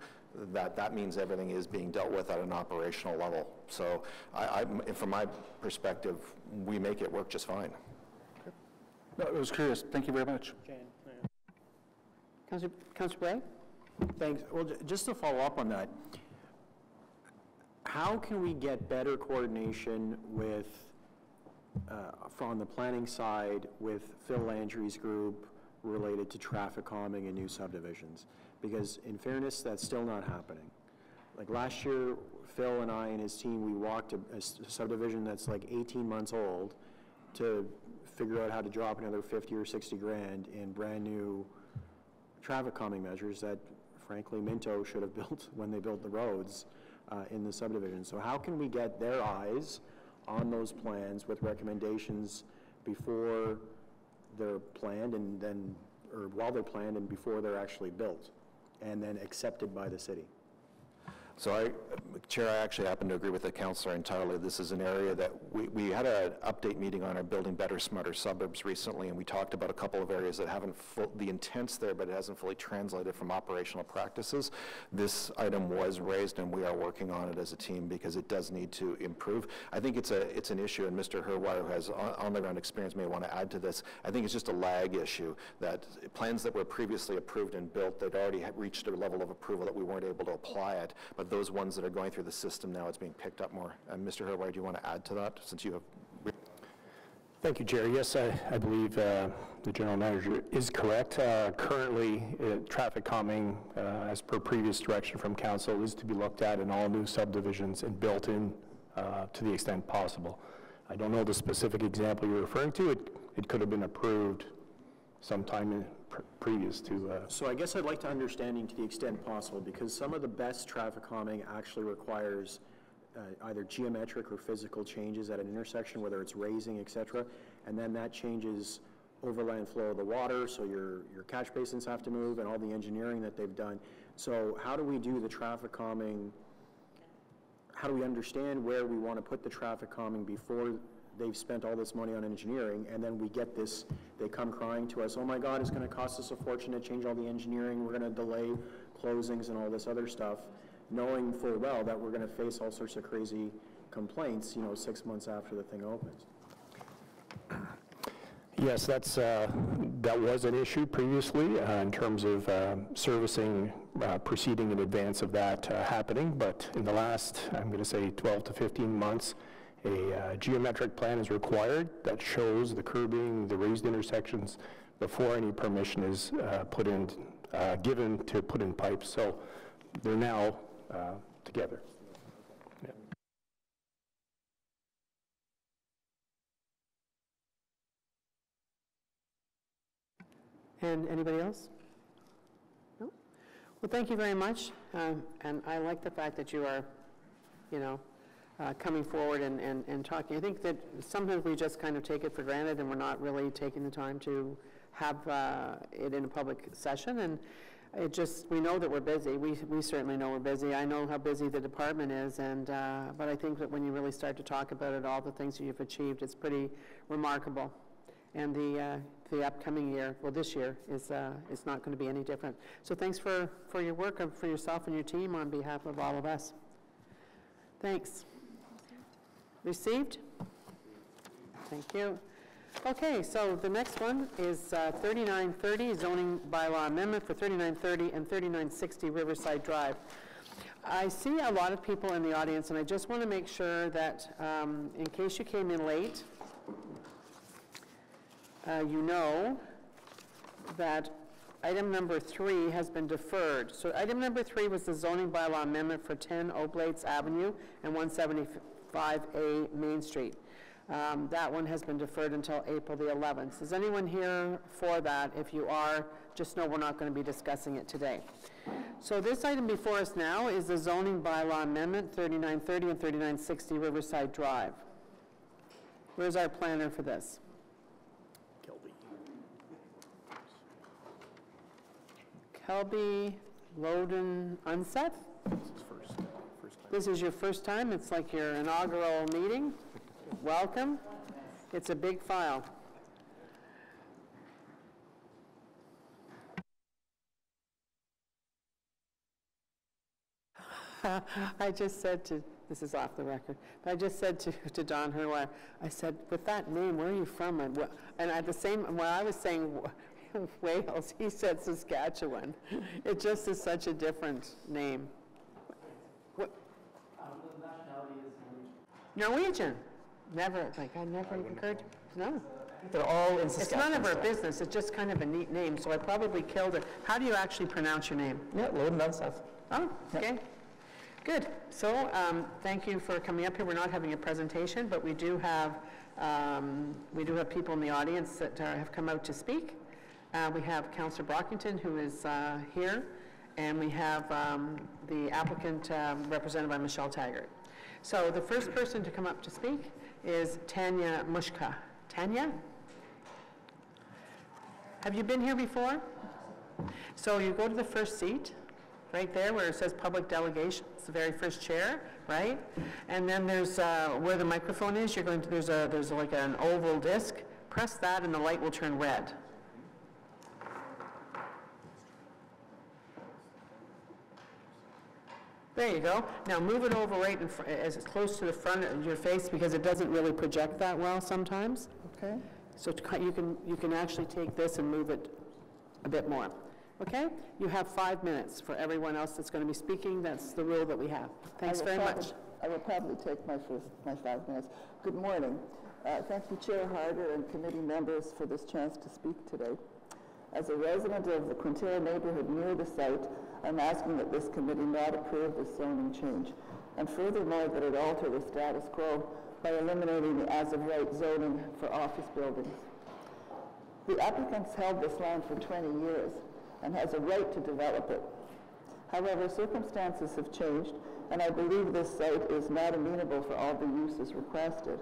That means everything is being dealt with at an operational level. So from my perspective, we make it work just fine. Okay. No, I was curious. Thank you very much. Councillor Bray? Thanks. Well, just to follow up on that, how can we get better coordination with from the planning side with Phil Landry's group related to traffic calming and new subdivisions? Because in fairness, that's still not happening. Like last year, Phil and I and his team, we walked a subdivision that's like 18 months old to figure out how to drop another 50 or 60 grand in brand new traffic calming measures that frankly Minto should have built when they built the roads in the subdivision. So how can we get their eyes on those plans with recommendations before they're planned and then or while they're planned and before they're actually built, and then accepted by the city. So Chair, I actually happen to agree with the councillor entirely. This is an area that we had an update meeting on our Building Better, Smarter Suburbs recently, and we talked about a couple of areas that haven't, the intent's there, but it hasn't fully translated from operational practices. This item was raised, and we are working on it as a team because it does need to improve. I think it's an issue, and Mr. Herwire, who has on-the-ground experience, may want to add to this. I think it's just a lag issue, that plans that were previously approved and built that already had reached a level of approval that we weren't able to apply it, but those ones that are going through the system now, it's being picked up more. Mr. Herwire, do you want to add to that, since you have... Thank you, Chair. Yes, I believe the General Manager is correct. Currently, traffic calming, as per previous direction from Council, is to be looked at in all new subdivisions and built in to the extent possible. I don't know the specific example you're referring to. It could have been approved sometime previous to... So I guess I'd like to understanding to the extent possible, because some of the best traffic calming actually requires either geometric or physical changes at an intersection, whether it's raising, et cetera, and then that changes overland flow of the water, so your catch basins have to move and all the engineering that they've done. So how do we do the traffic calming? How do we understand where we want to put the traffic calming before they've spent all this money on engineering, and then we get this, they come crying to us, oh my God, it's going to cost us a fortune to change all the engineering, we're going to delay closings and all this other stuff, knowing full well that we're going to face all sorts of crazy complaints, 6 months after the thing opens. Yes, that was an issue previously in terms of servicing proceeding in advance of that happening, but in the last, I'm going to say 12 to 15 months, a geometric plan is required that shows the curbing, the raised intersections before any permission is given to put in pipes. So they're now together. Yeah. And anybody else? No? Well, thank you very much. And I like the fact that you are, coming forward and talking. I think that sometimes we just kind of take it for granted and we're not really taking the time to have it in a public session. And we know that we're busy. We certainly know we're busy. I know how busy the department is, but I think that when you really start to talk about it, all the things that you've achieved, it's pretty remarkable. And the upcoming year, well, this year, is not going to be any different. So thanks for your work, for yourself and your team on behalf of all of us. Thanks. Received? Thank you. Okay, so the next one is 3930, zoning bylaw amendment for 3930 and 3960 Riverside Drive. I see a lot of people in the audience, and I just want to make sure that in case you came in late, you know that item number 3 has been deferred. So item number 3 was the zoning bylaw amendment for 10 Oblates Avenue and 175A Main Street. That one has been deferred until April the 11th. Is anyone here for that? If you are, just know we're not going to be discussing it today. So this item before us now is the zoning bylaw amendment 3930 and 3960 Riverside Drive. Where's our planner for this? Kelby, Loden, Unseth? This is your first time? It's like your inaugural meeting? Welcome. It's a big file. I just said to, this is off the record, but I just said to Don Herwire, I said, with that name, where are you from? And at the same, when I was saying Wales, he said Saskatchewan. It just is such a different name. What? The nationality is Norwegian. Never, I never occurred, no. They're all in Saskatchewan. It's none of our business, it's just kind of a neat name, so I probably killed it. How do you actually pronounce your name? Yeah, Loden Unseth. Oh, okay. Yep. Good. So thank you for coming up here. We're not having a presentation, but we do have people in the audience that have come out to speak. We have Councillor Brockington, who is here, and we have the applicant represented by Michelle Taggart. So the first person to come up to speak is Tanya Mushka. Tanya? Have you been here before? So you go to the first seat, right there where it says public delegations, the very first chair, right? And then there's where the microphone is, you're going to, there's like an oval disc. Press that and the light will turn red. There you go. Now move it over right in as close to the front of your face because it doesn't really project that well sometimes. Okay. So you can actually take this and move it a bit more. Okay? You have 5 minutes for everyone else that's going to be speaking. That's the rule that we have. Thanks very much. I will probably take my 5 minutes. Good morning. Thank you, Chair Harder and committee members for this chance to speak today. As a resident of the Quintero neighborhood near the site, I'm asking that this committee not approve this zoning change, and furthermore that it alter the status quo by eliminating the as-of-right zoning for office buildings. The applicants held this land for 20 years and has a right to develop it. However, circumstances have changed, and I believe this site is not amenable for all the uses requested.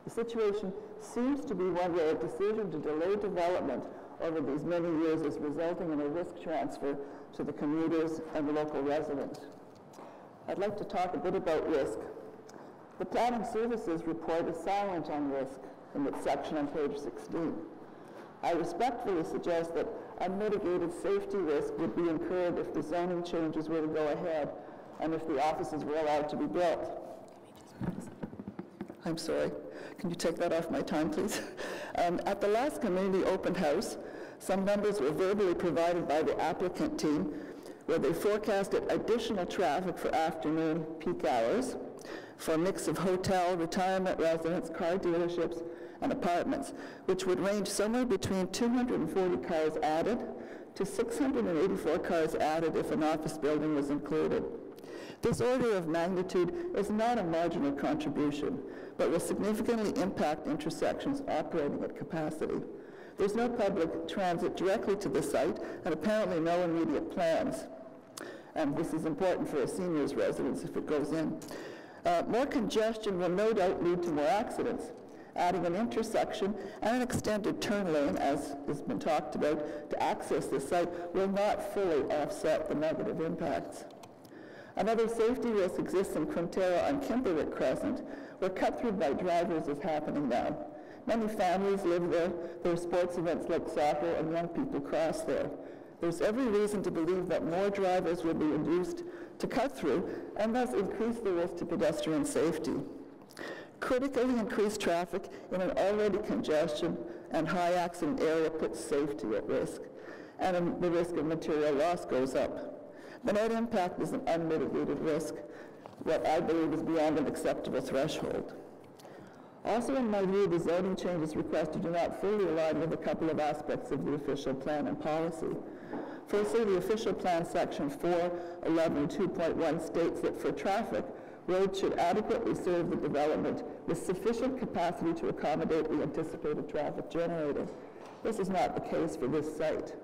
The situation seems to be one where a decision to delay development over these many years is resulting in a risk transfer to the commuters and the local residents. I'd like to talk a bit about risk. The Planning Services report is silent on risk in its section on page 16. I respectfully suggest that unmitigated safety risk would be incurred if the zoning changes were to go ahead and if the offices were allowed to be built. I'm sorry. Can you take that off my time, please? At the last community open house, some members were verbally provided by the applicant team where they forecasted additional traffic for afternoon peak hours for a mix of hotel, retirement residents, car dealerships, and apartments, which would range somewhere between 240 cars added to 684 cars added if an office building was included. This order of magnitude is not a marginal contribution, but will significantly impact intersections operating at capacity. There's no public transit directly to the site, and apparently no immediate plans. And this is important for a seniors residence if it goes in. More congestion will no doubt lead to more accidents. Adding an intersection and an extended turn lane, as has been talked about, to access the site will not fully offset the negative impacts. Another safety risk exists in Quintero on Kimberwick Crescent, where cut-through by drivers is happening now. Many families live there. There are sports events like soccer, and young people cross there. There's every reason to believe that more drivers will be induced to cut through and thus increase the risk to pedestrian safety. Critically increased traffic in an already congestion and high accident area puts safety at risk, and the risk of material loss goes up. The net impact is an unmitigated risk, what I believe is beyond an acceptable threshold. Also, in my view, the zoning changes requested do not fully align with a couple of aspects of the official plan and policy. Firstly, the official plan section 4.11.2.1 states that for traffic, roads should adequately serve the development with sufficient capacity to accommodate the anticipated traffic generated. This is not the case for this site.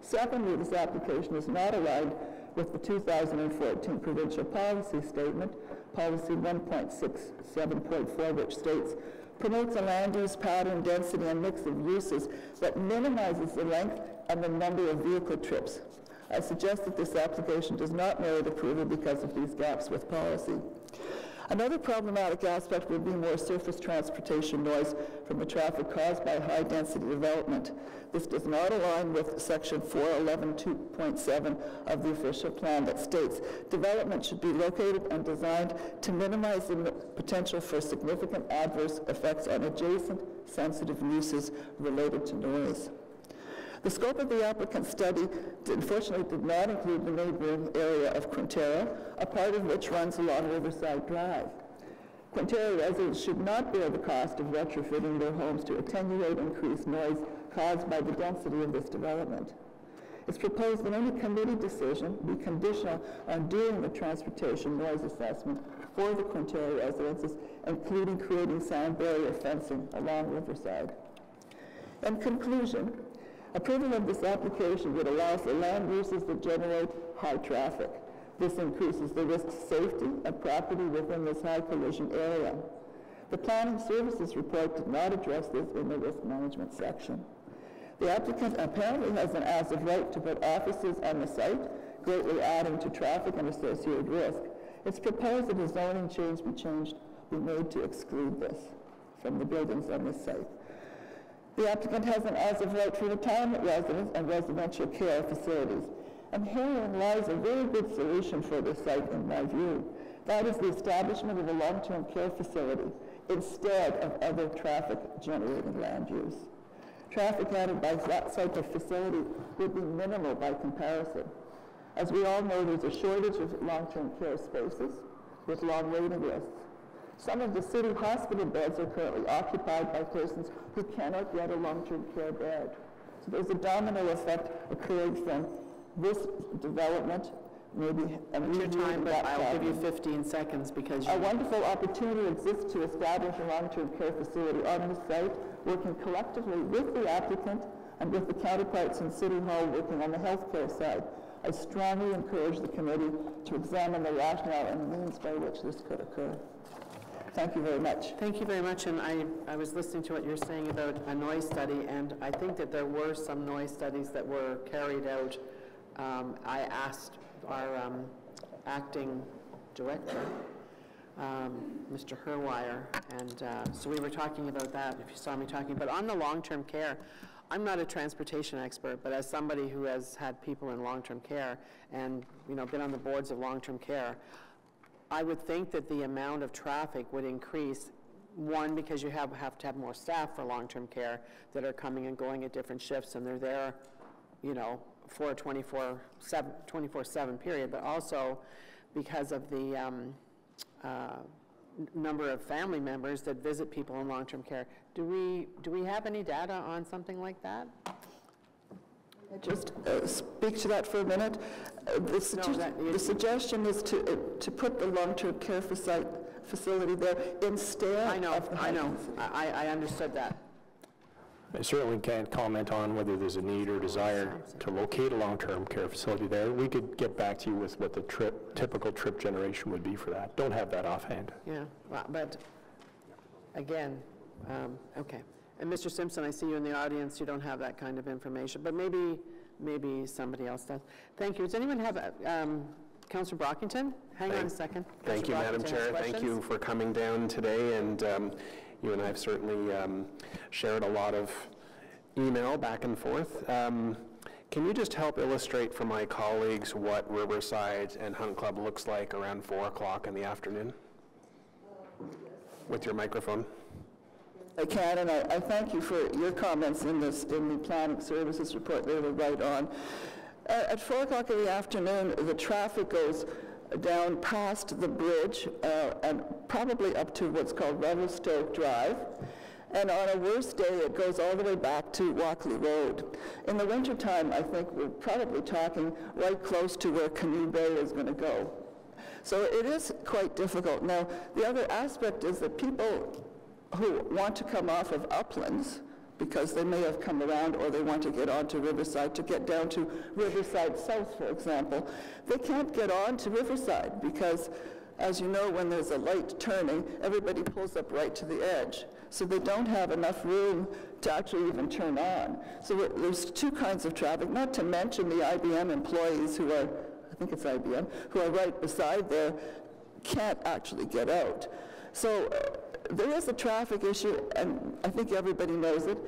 Secondly, this application is not aligned with the 2014 provincial policy statement, policy 1.67.4, which states, promotes a land use pattern, density, and mix of uses that minimizes the length and the number of vehicle trips. I suggest that this application does not merit approval because of these gaps with policy. Another problematic aspect would be more surface transportation noise from the traffic caused by high-density development. This does not align with section 4.11.2.7 of the official plan that states development should be located and designed to minimize the potential for significant adverse effects on adjacent sensitive uses related to noise. The scope of the applicant's study, unfortunately, did not include the neighboring area of Quintero, a part of which runs along Riverside Drive. Quintero residents should not bear the cost of retrofitting their homes to attenuate increased noise caused by the density of this development. It's proposed that any committee decision be conditional on doing the transportation noise assessment for the Quintero residences, including creating sound barrier fencing along Riverside. In conclusion, approval of this application would allow for land uses that generate high traffic. This increases the risk to safety and property within this high collision area. The Planning Services report did not address this in the risk management section. The applicant apparently has an as-of right to put offices on the site, greatly adding to traffic and associated risk. It's proposed that a zoning change be made to exclude this from the buildings on this site. The applicant has an as-of right for retirement residents and residential care facilities. And herein lies a very good solution for this site in my view. That is the establishment of a long-term care facility instead of other traffic-generating land use. Traffic added by that type of facility would be minimal by comparison. As we all know, there's a shortage of long-term care spaces with long waiting lists. Some of the city hospital beds are currently occupied by persons who cannot get a long-term care bed. So there's a domino effect occurring from this development, maybe Your time, but I'll give you 15 seconds because a wonderful opportunity exists to establish a long-term care facility on the site, working collectively with the applicant and with the counterparts in City Hall working on the healthcare side. I strongly encourage the committee to examine the rationale and the means by which this could occur. Thank you very much. Thank you very much, and I was listening to what you're saying about a noise study, and I think that there were some noise studies that were carried out. I asked our acting director, Mr. Herwire, and so we were talking about that, if you saw me talking. But on the long-term care, I'm not a transportation expert, but as somebody who has had people in long-term care and been on the boards of long-term care, I would think that the amount of traffic would increase, one, because you have to have more staff for long-term care that are coming and going at different shifts, and they're there, for a 24/7 period, but also because of the number of family members that visit people in long-term care. Do we have any data on something like that? I just speak to that for a minute. The suggestion is to put the long-term care facility there instead of the I understood that. I certainly can't comment on whether there's a need or desire to locate a long-term care facility there. We could get back to you with what the typical trip generation would be for that. Don't have that offhand. Yeah, well, but again, okay. And Mr. Simpson, I see you in the audience. You don't have that kind of information, but maybe somebody else does. Thank you. Does anyone have Councillor Brockington? Hang on a second. Thank you, Madam Chair. Thank you for coming down today, and you and I have certainly shared a lot of email back and forth. Can you just help illustrate for my colleagues what Riverside and Hunt Club looks like around 4 o'clock in the afternoon? With your microphone. I can, and I thank you for your comments in the planning services report. They were right on. At 4 o'clock in the afternoon, the traffic goes down past the bridge and probably up to what's called Revelstoke Drive. And on a worse day, it goes all the way back to Walkley Road. In the wintertime, I think we're probably talking right close to where Canoe Bay is going to go. So it is quite difficult. Now, the other aspect is that people who want to come off of Uplands, because they may have come around or they want to get onto Riverside to get down to Riverside South, for example, they can't get on to Riverside because, as you know, when there's a light turning, everybody pulls up right to the edge. So they don't have enough room to actually even turn on. So there's two kinds of traffic, not to mention the IBM employees who are, I think it's IBM, who are right beside there, can't actually get out. So there is a traffic issue, and I think everybody knows it.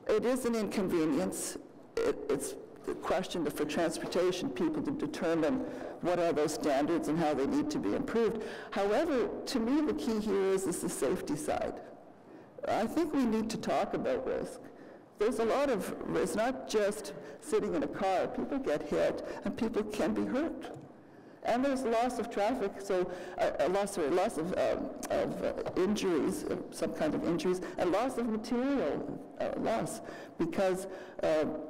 It is an inconvenience. It's the question for transportation people to determine what are those standards and how they need to be improved. However, to me, the key here is the safety side. I think we need to talk about risk. There's a lot of risk, it's not just sitting in a car. People get hit, and people can be hurt. And there's loss of traffic, so loss of injuries, some kind of injuries, and loss of material loss, because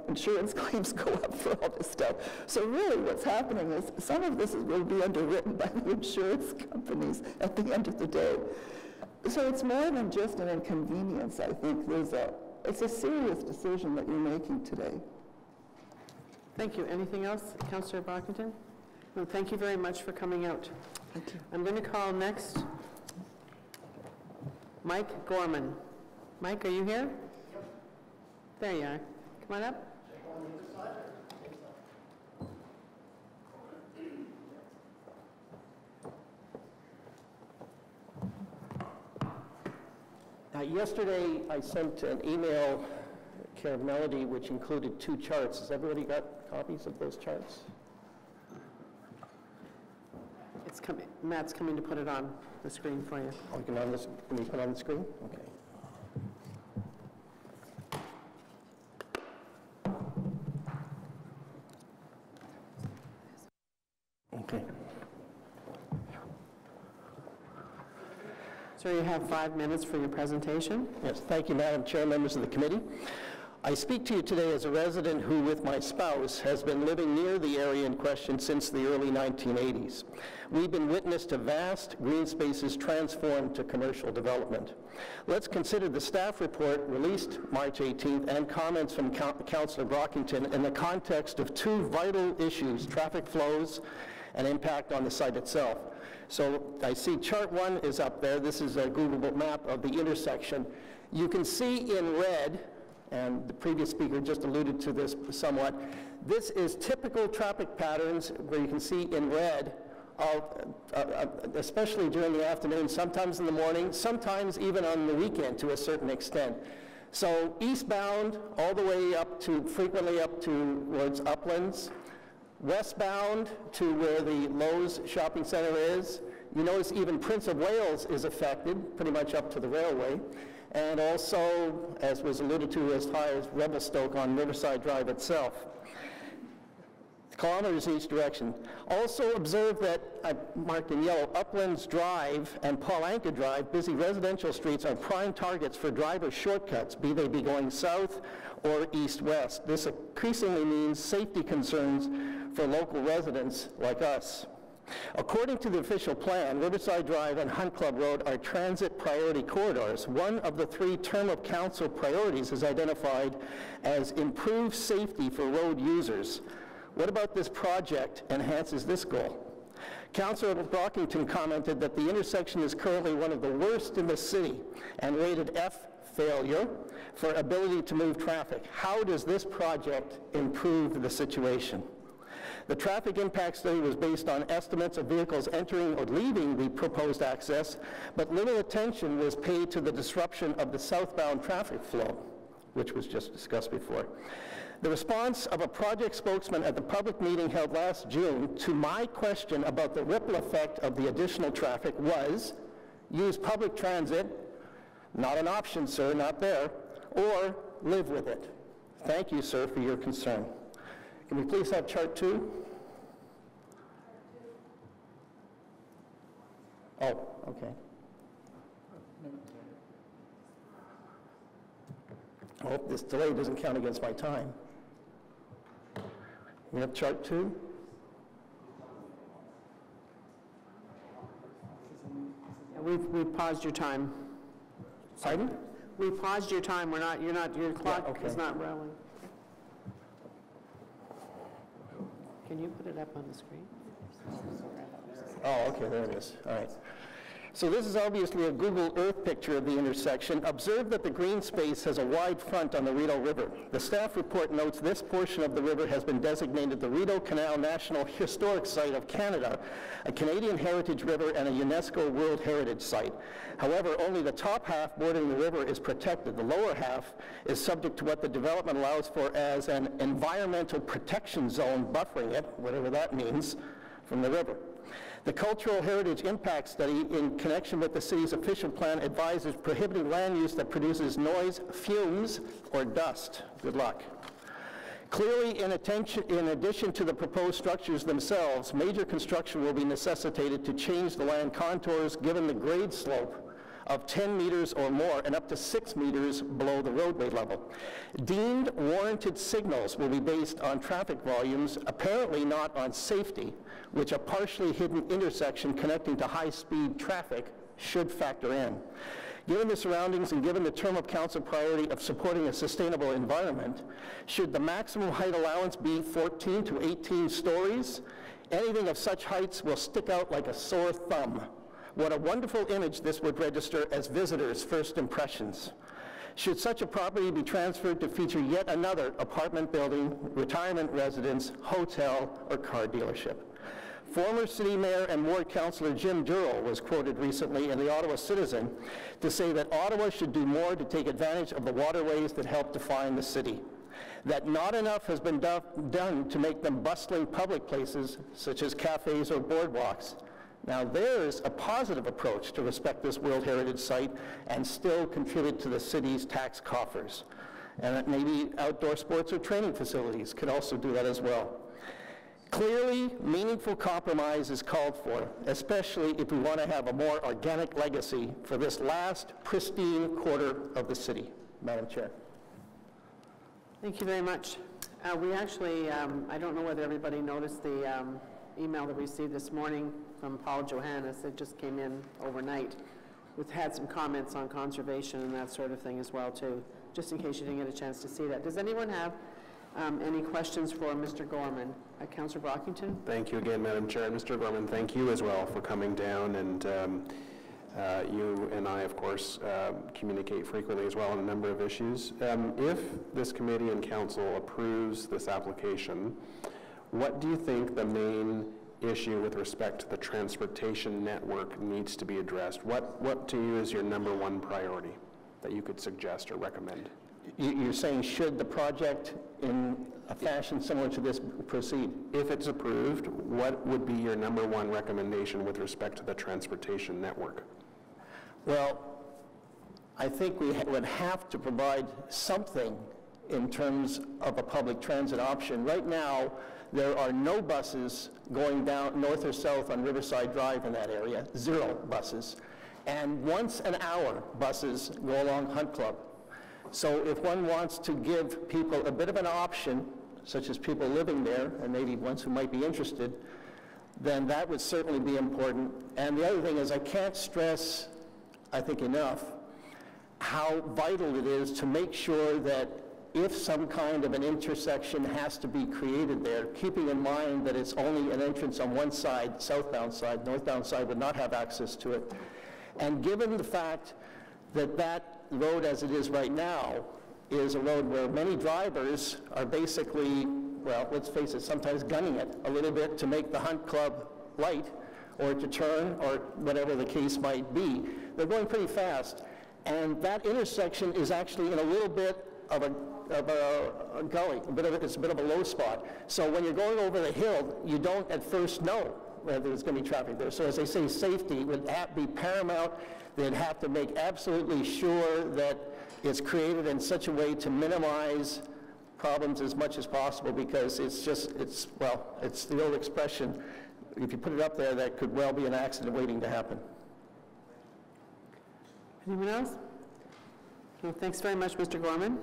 insurance claims go up for all this stuff. So really what's happening is some of this will be underwritten by the insurance companies at the end of the day. So it's more than just an inconvenience, I think. It's a serious decision that you're making today. Thank you. Anything else, Councillor Brockington? No, thank you very much for coming out. Thank you. I'm going to call next Mike Gorman. Mike, are you here? Yep. There you are. Come Come on up. Yesterday, I sent an email, care of Melody, which included 2 charts. Has everybody got copies of those charts? It's coming. Matt's coming to put it on the screen for you. Oh, can you put it on the screen? Okay. Okay. Sir, you have 5 minutes for your presentation. Yes, thank you, Madam Chair, members of the committee. I speak to you today as a resident who, with my spouse, has been living near the area in question since the early 1980s. We've been witness to vast green spaces transformed to commercial development. Let's consider the staff report released March 18th and comments from Councillor Brockington in the context of 2 vital issues: traffic flows and impact on the site itself. So I see chart 1 is up there. This is a Google map of the intersection. You can see in red, and the previous speaker just alluded to this somewhat, this is typical traffic patterns where you can see in red, especially during the afternoon, sometimes in the morning, sometimes even on the weekend to a certain extent. So eastbound all the way up to, frequently up towards Uplands, westbound to where the Lowe's shopping center is. You notice even Prince of Wales is affected, pretty much up to the railway. And also, as was alluded to, as high as Revelstoke on Riverside Drive itself. Kilometers in each direction. Also observe that, marked in yellow, Uplands Drive and Paul Anka Drive, busy residential streets, are prime targets for driver shortcuts, be they be going south or east-west. This increasingly means safety concerns for local residents like us. According to the official plan, Riverside Drive and Hunt Club Road are transit priority corridors. One of the 3 term of council priorities is identified as improved safety for road users. What about this project enhances this goal? Councillor Brockington commented that the intersection is currently one of the worst in the city and rated F failure for ability to move traffic. How does this project improve the situation? The traffic impact study was based on estimates of vehicles entering or leaving the proposed access, but little attention was paid to the disruption of the southbound traffic flow, which was just discussed before. The response of a project spokesman at the public meeting held last June to my question about the ripple effect of the additional traffic was, use public transit, not an option, sir, not there, or live with it. Thank you, sir, for your concern. Can we please have chart 2? Oh, okay. I hope this delay doesn't count against my time. We have chart 2. We've paused your time. Pardon? We paused your time. Your clock okay. is not rolling. Can you put it up on the screen? Oh, okay, there it is. All right. So this is obviously a Google Earth picture of the intersection. Observe that the green space has a wide front on the Rideau River. The staff report notes this portion of the river has been designated the Rideau Canal National Historic Site of Canada, a Canadian heritage river and a UNESCO World Heritage Site. However, only the top half bordering the river is protected. The lower half is subject to what the development allows for as an environmental protection zone buffering it, whatever that means, from the river. The Cultural Heritage Impact Study, in connection with the city's official plan, advises prohibiting land use that produces noise, fumes, or dust. Good luck. Clearly, in addition to the proposed structures themselves, major construction will be necessitated to change the land contours given the grade slope of 10 meters or more and up to 6 meters below the roadway level. Deemed warranted signals will be based on traffic volumes, apparently not on safety, which a partially hidden intersection connecting to high-speed traffic should factor in. Given the surroundings and given the term of council priority of supporting a sustainable environment, should the maximum height allowance be 14 to 18 stories? Anything of such heights will stick out like a sore thumb. What a wonderful image this would register as visitors' first impressions. Should such a property be transferred to feature yet another apartment building, retirement residence, hotel, or car dealership? Former City Mayor and Ward Councillor Jim Durrell was quoted recently in the Ottawa Citizen to say that Ottawa should do more to take advantage of the waterways that help define the city, that not enough has been done to make them bustling public places such as cafes or boardwalks. Now there's a positive approach to respect this World Heritage Site and still contribute to the city's tax coffers. And that maybe outdoor sports or training facilities could also do that as well. Clearly, meaningful compromise is called for, especially if we want to have a more organic legacy for this last pristine quarter of the city. Madam Chair. Thank you very much. We actually, I don't know whether everybody noticed the email that we received this morning from Paul Johannes. It just came in overnight. We've had some comments on conservation and that sort of thing as well too, just in case you didn't get a chance to see that. Does anyone have any questions for Mr. Gorman? Councillor Brockington? Thank you again, Madam Chair. And Mr. Gorman, thank you as well for coming down, and you and I, of course, communicate frequently as well on a number of issues. If this committee and council approves this application, what do you think the main issue with respect to the transportation network needs to be addressed? What to you is your number one priority that you could suggest or recommend? You're saying should the project in a fashion similar to this proceed? If it's approved, what would be your number one recommendation with respect to the transportation network? Well, I think we would have to provide something in terms of a public transit option. Right now, there are no buses going down north or south on Riverside Drive in that area, 0 buses. And once an hour, buses go along Hunt Club. So if one wants to give people a bit of an option, such as people living there, and maybe ones who might be interested, then that would certainly be important. And the other thing is I can't stress, I think, enough how vital it is to make sure that if some kind of an intersection has to be created there, keeping in mind that it's only an entrance on one side, southbound side, northbound side would not have access to it. And given the fact that that road as it is right now is a road where many drivers are basically, well, let's face it, sometimes gunning it a little bit to make the Hunt Club light or to turn or whatever the case might be. They're going pretty fast. And that intersection is actually in a little bit of a gully, it's a bit of a low spot. So when you're going over the hill, you don't at first know whether there's going to be traffic there. So as I say, safety would be paramount. They'd have to make absolutely sure that it's created in such a way to minimize problems as much as possible, because it's the old expression, if you put it up there, that could well be an accident waiting to happen. Anyone else? Well, thanks very much, Mr. Gorman.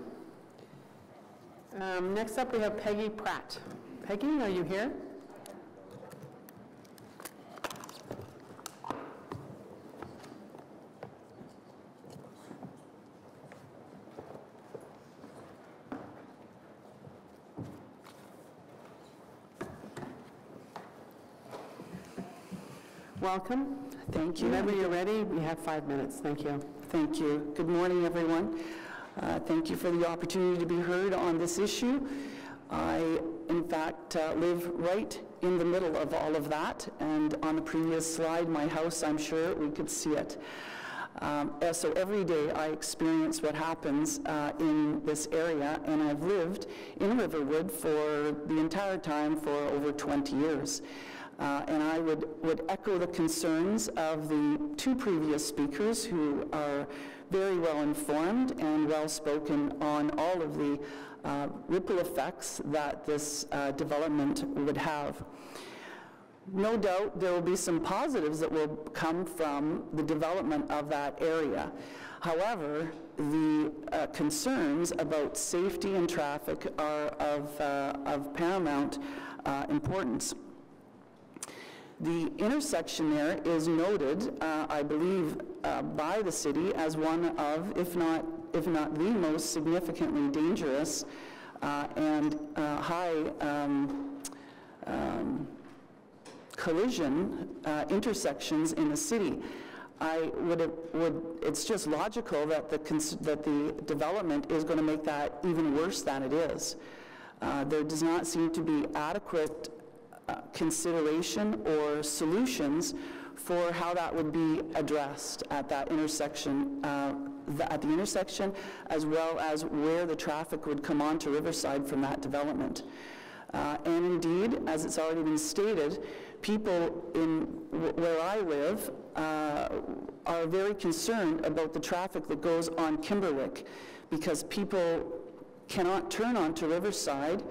Next up, we have Peggy Pratt. Peggy, are you here? Welcome. Thank you. Whenever you're ready, we have 5 minutes. Thank you. Thank you. Good morning, everyone. Thank you for the opportunity to be heard on this issue. I, in fact, live right in the middle of all of that, and on the previous slide, my house, I'm sure we could see it. So every day I experience what happens in this area, and I've lived in Riverwood for the entire time for over 20 years. And I would echo the concerns of the 2 previous speakers who are very well informed and well spoken on all of the ripple effects that this development would have. No doubt there will be some positives that will come from the development of that area. However, the concerns about safety and traffic are of paramount importance. The intersection there is noted, I believe, by the city as one of, if not the most significantly dangerous and high collision intersections in the city. it's just logical that the development is going to make that even worse than it is. There does not seem to be adequate consideration or solutions for how that would be addressed at that intersection, at the intersection, as well as where the traffic would come onto Riverside from that development. And indeed, as it's already been stated, people where I live are very concerned about the traffic that goes on Kimberwick, because people cannot turn onto Riverside.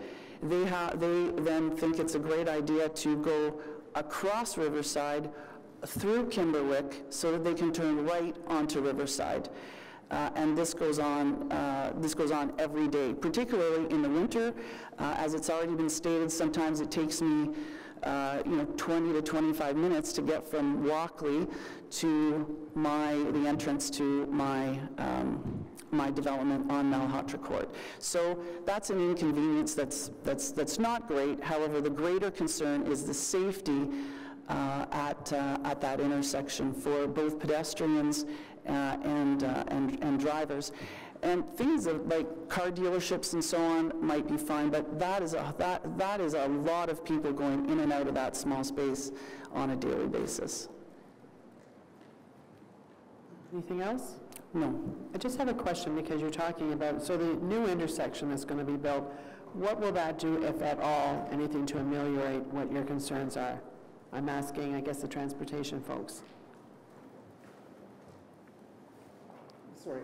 They then think it's a great idea to go across Riverside through Kimberwick so that they can turn right onto Riverside. And this goes on every day, particularly in the winter. As it's already been stated, sometimes it takes me 20 to 25 minutes to get from Walkley to the entrance to my development on Malhotra Court. So that's an inconvenience that's not great. However, the greater concern is the safety at that intersection for both pedestrians and drivers. And things like car dealerships and so on might be fine, but that is a lot of people going in and out of that small space on a daily basis. Anything else? No. I just have a question, because you're talking about, so the new intersection that's going to be built, what will that do, if at all, anything to ameliorate what your concerns are? I'm asking, I guess, the transportation folks. Sorry,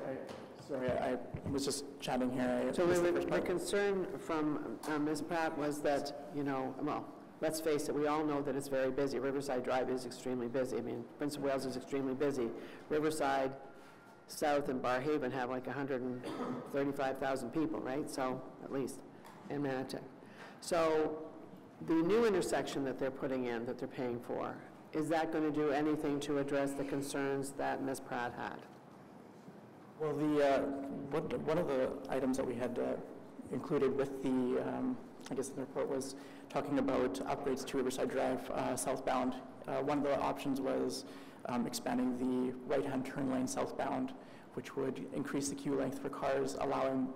I was just chatting here. So the concern from Ms. Pratt was that, well, let's face it, we all know that it's very busy. Riverside Drive is extremely busy. I mean, Prince of Wales is extremely busy. Riverside, South, and Barrhaven have like 135,000 people, right? So, at least, in Manotick. So, the new intersection that they're putting in, that they're paying for, is that going to do anything to address the concerns that Ms. Pratt had? Well, one of the items that we had included with the, I guess the report was talking about upgrades to Riverside Drive southbound. One of the options was expanding the right-hand turn lane southbound, which would increase the queue length for cars, allowing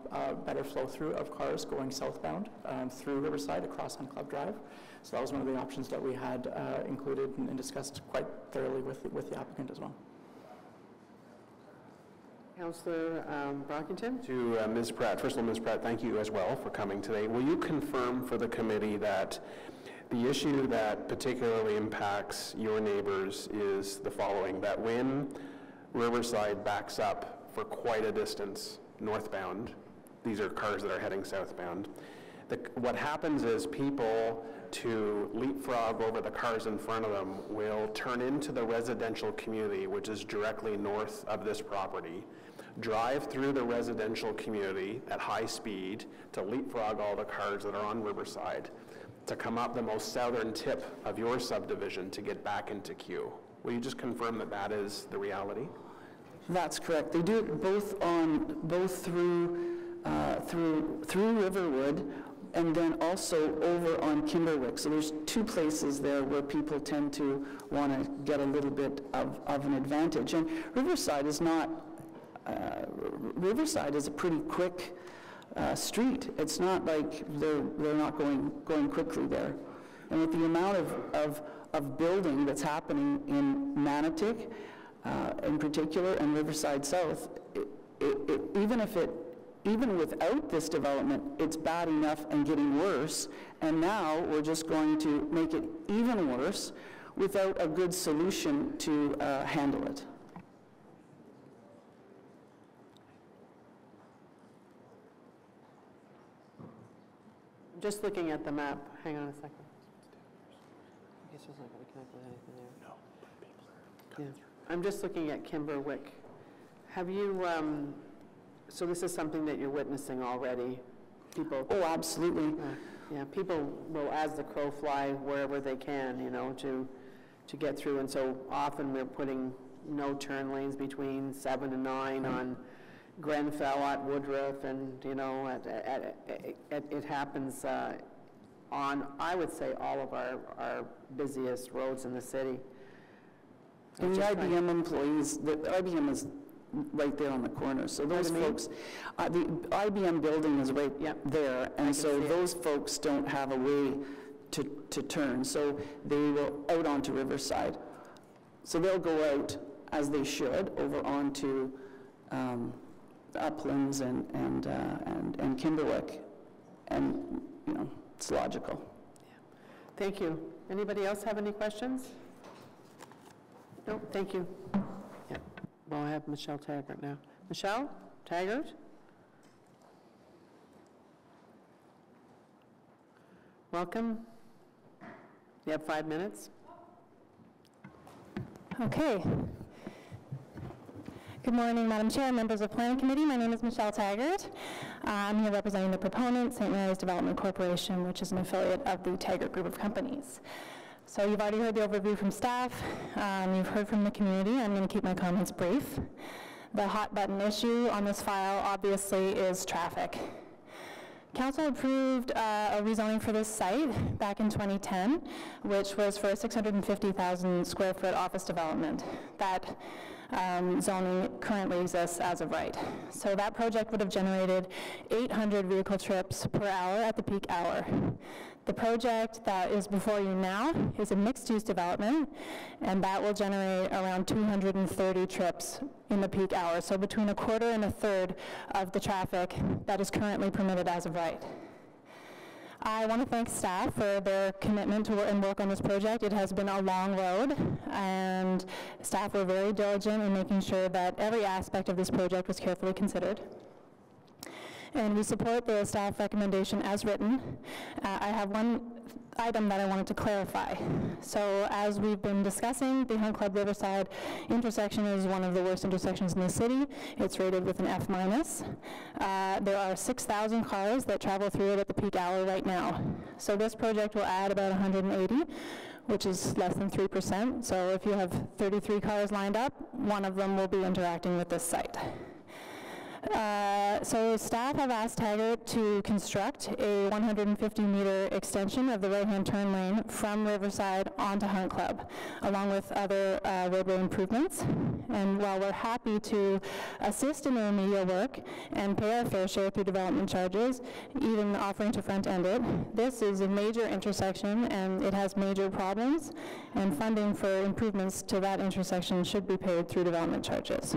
better flow-through of cars going southbound through Riverside across on Club Drive. So that was one of the options that we had included and discussed quite thoroughly with the applicant as well. Councillor Brockington? To Ms. Pratt, first of all, Ms. Pratt, thank you as well for coming today. Will you confirm for the committee that the issue that particularly impacts your neighbors is the following, that when Riverside backs up for quite a distance northbound, these are cars that are heading southbound, what happens is people, to leapfrog over the cars in front of them, will turn into the residential community, which is directly north of this property, drive through the residential community at high speed to leapfrog all the cars that are on Riverside, to come up the most southern tip of your subdivision to get back into queue. Will you just confirm that that is the reality? That's correct. They do it both through Riverwood and then also over on Kimberwick. So there's two places there where people tend to want to get a little bit of an advantage. And Riverside is not, Riverside is a pretty quick street. It's not like they're not going quickly there. And with the amount of building that's happening in Manotick, in particular, and Riverside South, even without this development, it's bad enough and getting worse, and now we're just going to make it even worse without a good solution to handle it. Just looking at the map, hang on a second. I guess it's not going to connect with anything there. No, people are coming through. I'm just looking at Kimberwick. Have you, so this is something that you're witnessing already? People. Oh, absolutely. Yeah, people will, as the crow fly, wherever they can, to get through. And so often we're putting no turn lanes between 7 and 9 on Grenfell at Woodruff, and it happens on, I would say, all of our busiest roads in the city. And the Just right. IBM employees, the IBM is right there on the corner, so those folks, the IBM building is right there, and so those folks don't have a way to turn, so they will out onto Riverside. So they'll go out, as they should, over onto Uplands and Kimberwick, and, you know, it's logical. Thank you. Anybody else have any questions? No, thank you. Yeah. Well, I have Michelle Taggart now. Michelle Taggart? Welcome. You have 5 minutes. Okay. Good morning, Madam Chair, members of Planning Committee. My name is Michelle Taggart. I'm here representing the proponent, St. Mary's Development Corporation, which is an affiliate of the Taggart Group of Companies. So you've already heard the overview from staff. You've heard from the community. I'm going to keep my comments brief. The hot button issue on this file, obviously, is traffic. Council approved a rezoning for this site back in 2010, which was for a 650,000 square foot office development. That zoning currently exists as of right. So that project would have generated 800 vehicle trips per hour at the peak hour. The project that is before you now is a mixed-use development, and that will generate around 230 trips in the peak hour, so between a quarter and a third of the traffic that is currently permitted as of right. I want to thank staff for their commitment to and work on this project. It has been a long road, and staff were very diligent in making sure that every aspect of this project was carefully considered. And we support the staff recommendation as written. I have one item that I wanted to clarify. So as we've been discussing, the Hunt Club Riverside intersection is one of the worst intersections in the city. It's rated with an F-. There are 6,000 cars that travel through it at the peak hour right now. So this project will add about 180, which is less than 3%. So if you have 33 cars lined up, one of them will be interacting with this site. So staff have asked Taggart to construct a 150-meter extension of the right-hand turn lane from Riverside onto Hunt Club, along with other roadway improvements. And while we're happy to assist in the remedial work and pay our fair share through development charges, even offering to front-end it, this is a major intersection and it has major problems, and funding for improvements to that intersection should be paid through development charges.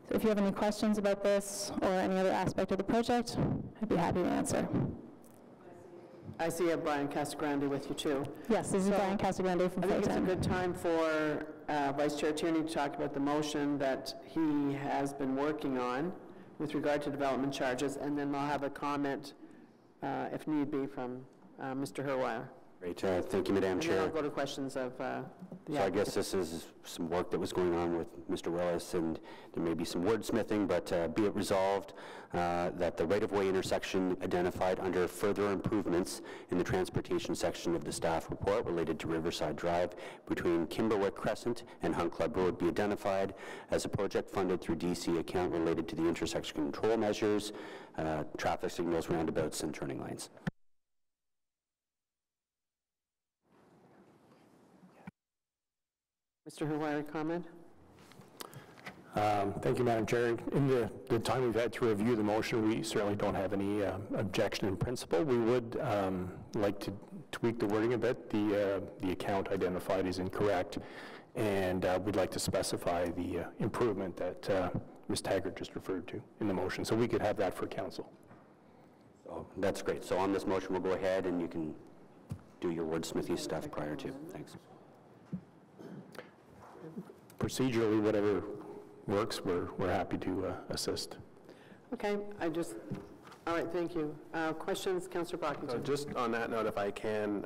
So if you have any questions about this or any other aspect of the project, I'd be happy to answer. I see Brian Casagrande with you too. Yes, this is Brian Casagrande from I think it's a Photon. good time for Vice Chair Tierney to talk about the motion that he has been working on with regard to development charges, and then I'll have a comment, if need be, from Mr. Herweiler. Great, thank you, Madam Chair. And then I'll go to questions of the So I guess this is some work that was going on with Mr. Willis, and there may be some wordsmithing, but be it resolved that the right-of-way intersection identified under further improvements in the transportation section of the staff report related to Riverside Drive between Kimberwick Crescent and Hunt Club Road be identified as a project funded through DC account related to the intersection control measures, traffic signals, roundabouts, and turning lanes. Mr. Herweiler, comment? Thank you, Madam Chair. In the time we've had to review the motion, we certainly don't have any objection in principle. We would like to tweak the wording a bit. The account identified is incorrect, and we'd like to specify the improvement that Ms. Taggart just referred to in the motion, so we could have that for council. So that's great. So on this motion, we'll go ahead and you can do your wordsmithy stuff prior to. Thanks. Procedurally, whatever works, we're happy to assist. Okay, all right, thank you. Questions, Councillor Brockington? Just on that note, if I can,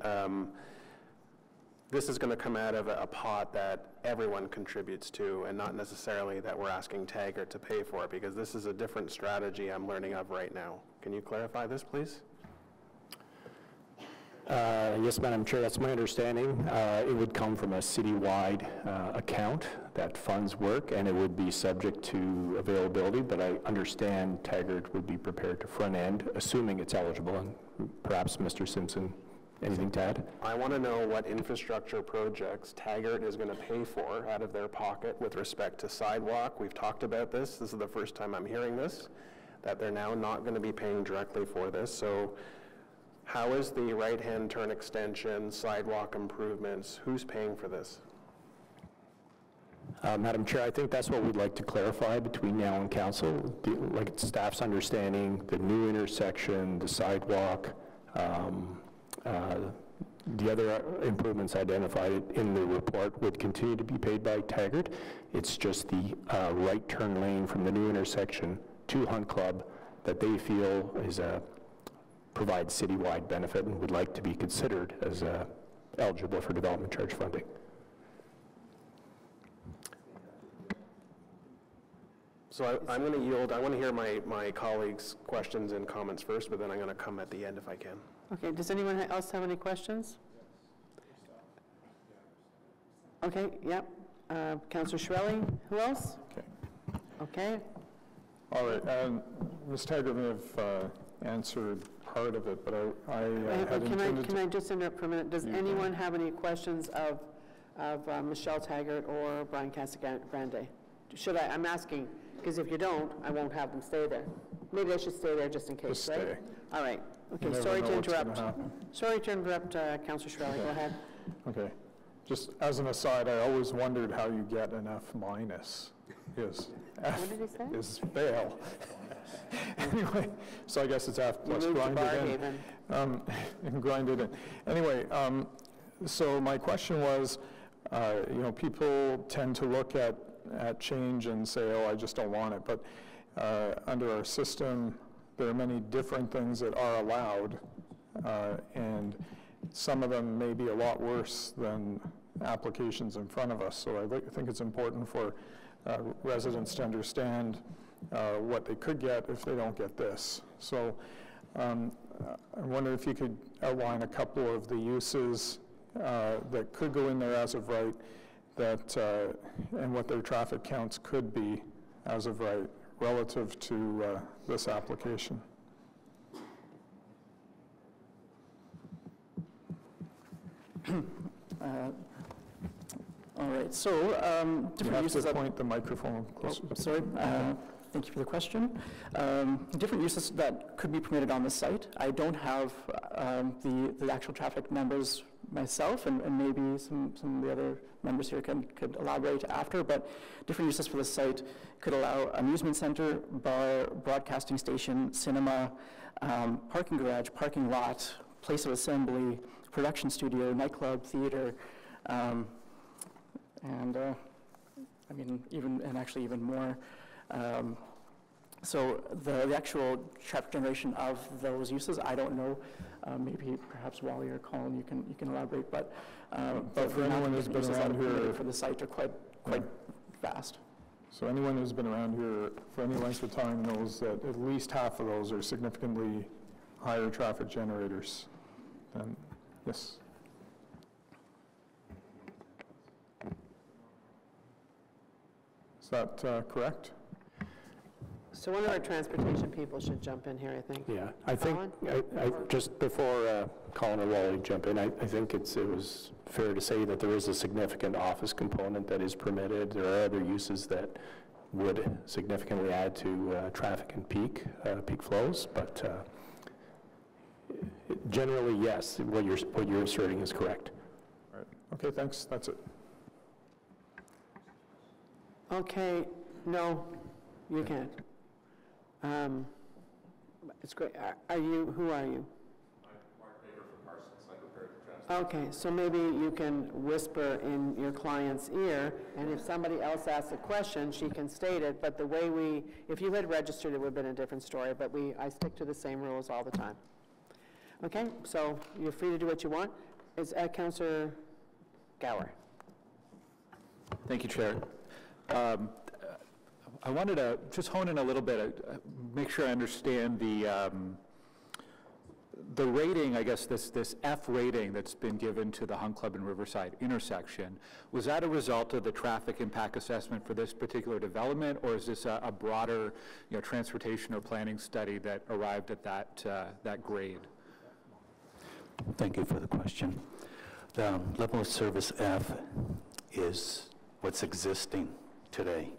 this is going to come out of a pot that everyone contributes to, and not necessarily that we're asking Taggart to pay for it, because this is a different strategy I'm learning of right now. Can you clarify this, please? Yes, Madam Chair, that's my understanding. It would come from a citywide account that funds work, and it would be subject to availability, but I understand Taggart would be prepared to front end, assuming it's eligible, and perhaps Mr. Simpson Anything to add? I want to know what infrastructure projects Taggart is going to pay for out of their pocket with respect to sidewalk. We've talked about this. This is the first time I'm hearing this, that they're now not going to be paying directly for this. So how is the right-hand turn extension, sidewalk improvements, who's paying for this? Madam Chair, I think that's what we'd like to clarify between now and council. Like staff's understanding, the new intersection, the sidewalk, the other improvements identified in the report would continue to be paid by Taggart. It's just the right turn lane from the new intersection to Hunt Club that they feel is provides citywide benefit and would like to be considered as eligible for development charge funding. So I'm going to yield. I want to hear my colleagues' questions and comments first, but then I'm going to come at the end if I can. Okay, does anyone else have any questions? Okay, yep. Councillor Shirelli, who else? Okay. All right, Ms. Taggart may have answered part of it, but I had intended Can I just interrupt for a minute? Does anyone have any questions of Michelle Taggart or Brian Casagrande? Should I? I'm asking, because if you don't, I won't have them stay there. Maybe I should stay there just in case, Just right? stay. All right. Okay, You sorry never to know what's gonna interrupt. happen. Sorry to interrupt, Councillor Shirelli. Go ahead. Okay. Just as an aside, I always wondered how you get an F minus. Yes. F What did he say? is fail. Anyway, so I guess it's F plus moved to grinded in. And grinded in. Anyway, so my question was, you know, people tend to look at change and say, oh, I just don't want it. But under our system, there are many different things that are allowed, and some of them may be a lot worse than applications in front of us. So I think it's important for residents to understand what they could get if they don't get this. So I wonder if you could outline a couple of the uses that could go in there as of right, that and what their traffic counts could be as of right relative to this application. All right, so different uses. You have to point the microphone closer. Oh, sorry. Thank you for the question. Different uses that could be permitted on the site. I don't have the actual traffic numbers myself, and maybe some of the other members here could elaborate after, but different uses for the site could allow amusement center, bar, broadcasting station, cinema, parking garage, parking lot, place of assembly, production studio, nightclub, theater, and I mean, actually even more. So the actual traffic generation of those uses, I don't know. Maybe perhaps Wally or Colin, you can elaborate. But for anyone who's been around here for the site are quite vast. So anyone who's been around here for any length of time knows that at least half of those are significantly higher traffic generators. Yes. Is that correct? So one of our transportation people should jump in here, I think. Yeah, I think, just before Colin or Wally jump in, I think it was fair to say that there is a significant office component that is permitted. There are other uses that would significantly add to traffic and peak flows, but generally, yes, what you're asserting is correct. All right. Okay, thanks. That's it. Okay, no, you can't. It's great. Who are you? I'm Mark Baker from Parsons. I'm prepared to translate. Okay, so maybe you can whisper in your client's ear, and if somebody else asks a question, she can state it, but the way if you had registered, it would have been a different story, but I stick to the same rules all the time. Okay, so you're free to do what you want. Is Councillor Gower. Thank you, Chair. I wanted to just hone in a little bit, make sure I understand the rating, I guess this F rating that's been given to the Hunt Club and Riverside intersection. Was that a result of the traffic impact assessment for this particular development, or is this a broader, transportation or planning study that arrived at that grade? Thank you for the question. The level of service F is what's existing today.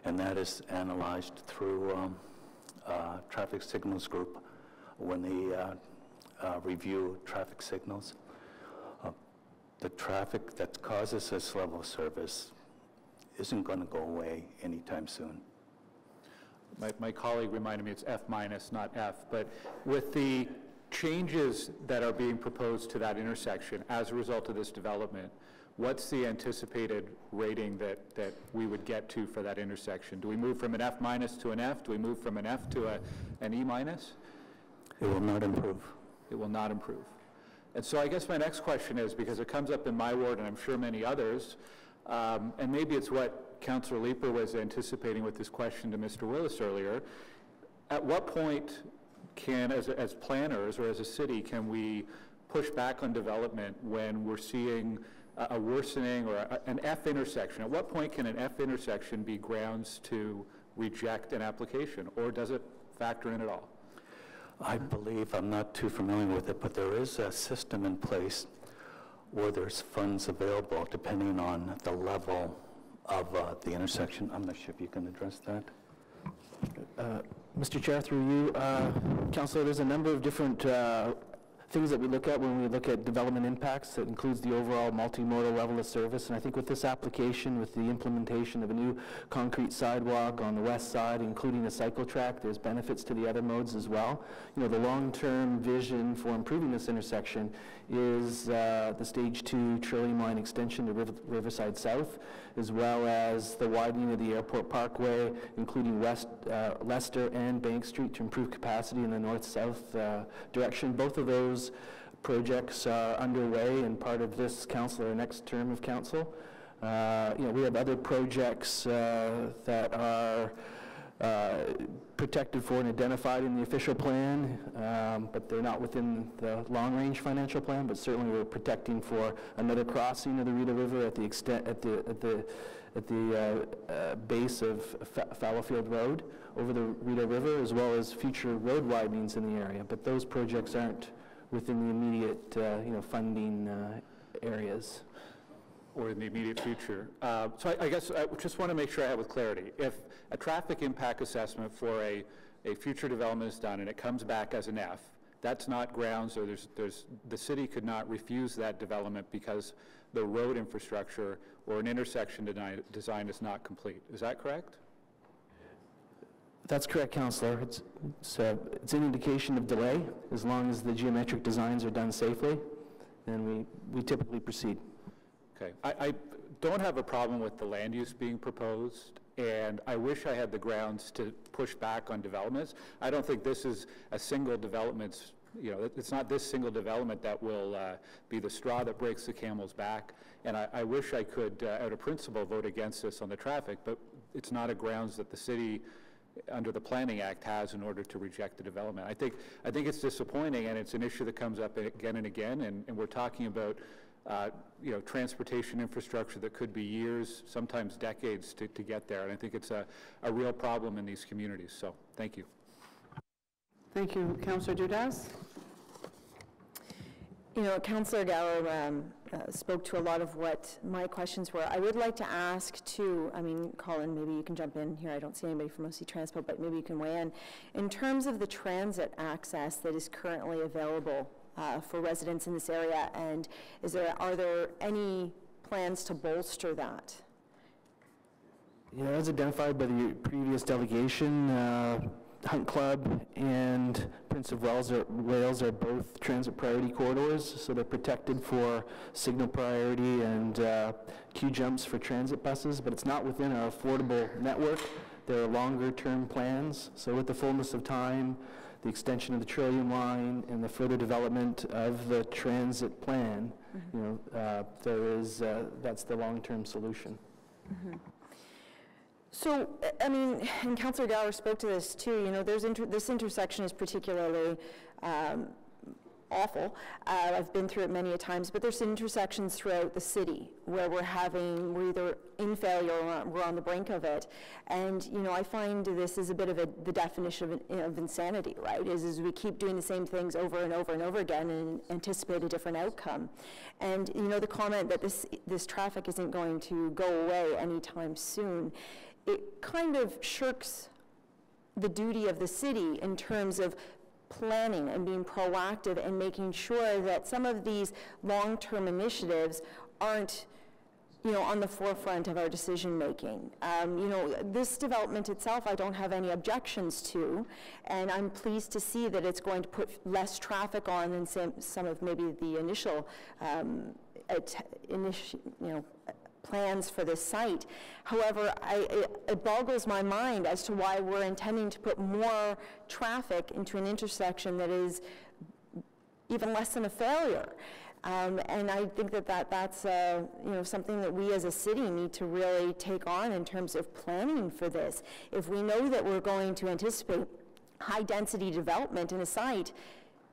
And that is analyzed through traffic signals group when they review traffic signals. The traffic that causes this level of service isn't going to go away anytime soon. My colleague reminded me it's F minus, not F, but with the changes that are being proposed to that intersection as a result of this development, what's the anticipated rating that we would get to for that intersection? Do we move from an F minus to an F? Do we move from an F to an E minus? It will not improve. It will not improve. And so I guess my next question is, because it comes up in my ward and I'm sure many others, and maybe it's what Councillor Leeper was anticipating with this question to Mr. Willis earlier, at what point can, as planners or as a city, can we push back on development when we're seeing a worsening or an F intersection? At what point can an F intersection be grounds to reject an application, or does it factor in at all? I believe, I'm not too familiar with it, but there is a system in place where there's funds available depending on the level of the intersection. I'm not sure if you can address that. Mr. Chair, through you, Councillor, there's a number of different things that we look at when we look at development impacts. That includes the overall multimodal level of service. And I think with this application, with the implementation of a new concrete sidewalk on the west side, including a cycle track, there's benefits to the other modes as well. You know, the long-term vision for improving this intersection is the Stage 2 Trillium Line extension to Riverside South, as well as the widening of the Airport Parkway, including Leicester and Bank Street, to improve capacity in the north-south direction. Both of those projects are underway and part of this council or next term of council. You know, we have other projects that are protected for and identified in the official plan, but they're not within the long-range financial plan. But certainly, we're protecting for another crossing of the Rideau River at the extent at the base of Fallowfield Road over the Rideau River, as well as future road widenings in the area. But those projects aren't within the immediate, you know, funding areas. Or in the immediate future. So I guess I just want to make sure I have with clarity. If a traffic impact assessment for a future development is done and it comes back as an F, that's not grounds, or the city could not refuse that development because the road infrastructure or an intersection design is not complete. Is that correct? That's correct, Councillor. It's an indication of delay. As long as the geometric designs are done safely, then we typically proceed. Okay. I don't have a problem with the land use being proposed, and I wish I had the grounds to push back on developments. I don't think this is a single development, you know, it's not this single development that will be the straw that breaks the camel's back, and I wish I could, out of principle, vote against this on the traffic, but it's not a grounds that the city under the Planning Act has in order to reject the development. I think it's disappointing, and it's an issue that comes up again and again, and we're talking about you know, transportation infrastructure that could be years, sometimes decades to get there. And I think it's a real problem in these communities. So thank you. Thank you. Councillor Dudas? You know, Councillor Gower spoke to a lot of what my questions were. I would like to ask too, I mean, Colin, maybe you can jump in here. I don't see anybody from OC Transport, but maybe you can weigh in. In terms of the transit access that is currently available for residents in this area, and are there any plans to bolster that? Yeah, as identified by the previous delegation, Hunt Club and Prince of Wales are both transit priority corridors, so they're protected for signal priority and queue jumps for transit buses, but it's not within our affordable network. There are longer-term plans, so with the fullness of time, the extension of the Trillium Line and the further development of the transit plan, you know, that's the long-term solution. So, I mean, and Councillor Gower spoke to this too, you know, this intersection is particularly awful. I've been through it many a times, but there's intersections throughout the city where we're either in failure or we're on the brink of it. And, you know, I find this is a bit of the definition of insanity, right? Is we keep doing the same things over and over and over again and anticipate a different outcome. And, you know, the comment that this traffic isn't going to go away anytime soon, it kind of shirks the duty of the city in terms of planning and being proactive and making sure that some of these long-term initiatives aren't, you know, on the forefront of our decision making. You know, this development itself I don't have any objections to, and I'm pleased to see that it's going to put less traffic on than some of maybe the initial, plans for this site. However, it boggles my mind as to why we're intending to put more traffic into an intersection that is even less than a failure. And I think that's you know, something that we as a city need to really take on in terms of planning for this. If we know that we're going to anticipate high density development in a site,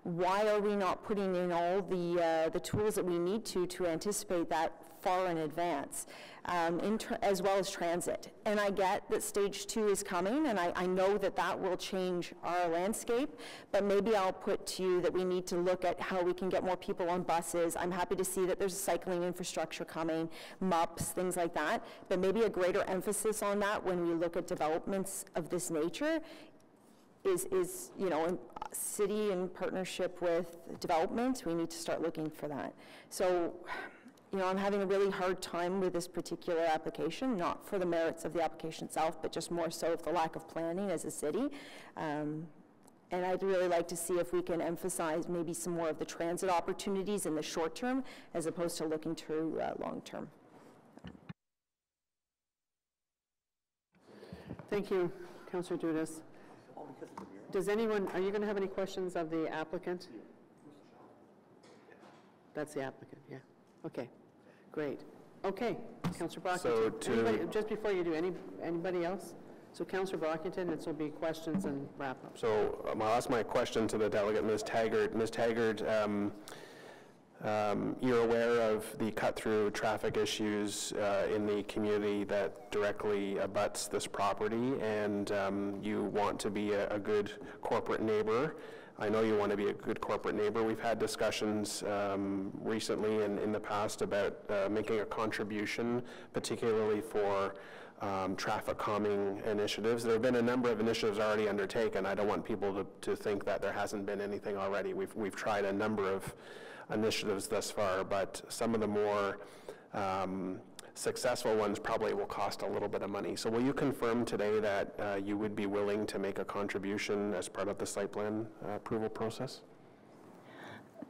why are we not putting in all the tools that we need to anticipate that far in advance, as well as transit? And I get that stage 2 is coming, and I know that will change our landscape, but maybe I'll put to you that we need to look at how we can get more people on buses. I'm happy to see that there's a cycling infrastructure coming, MUPs, things like that, but maybe a greater emphasis on that when we look at developments of this nature is you know, city in partnership with development, we need to start looking for that. So, you know, I'm having a really hard time with this particular application, not for the merits of the application itself, but just more so of the lack of planning as a city. And I'd really like to see if we can emphasize maybe some more of the transit opportunities in the short term, as opposed to looking to long term. Thank you, Councillor Dudas. Does anyone, are you going to have any questions of the applicant? That's the applicant, yeah. Okay, great. Okay, Councillor Brockington. So just before you do, anybody else? So Councillor Brockington, this will be questions and wrap up. So I'll ask my question to the delegate, Ms. Taggart. Ms. Taggart, you're aware of the cut-through traffic issues in the community that directly abuts this property, and you want to be a good corporate neighbor. I know you want to be a good corporate neighbor. We've had discussions recently and in the past about making a contribution, particularly for traffic calming initiatives. There have been a number of initiatives already undertaken. I don't want people to think that there hasn't been anything already. We've tried a number of initiatives thus far, but some of the more successful ones probably will cost a little bit of money. So will you confirm today that you would be willing to make a contribution as part of the site plan approval process?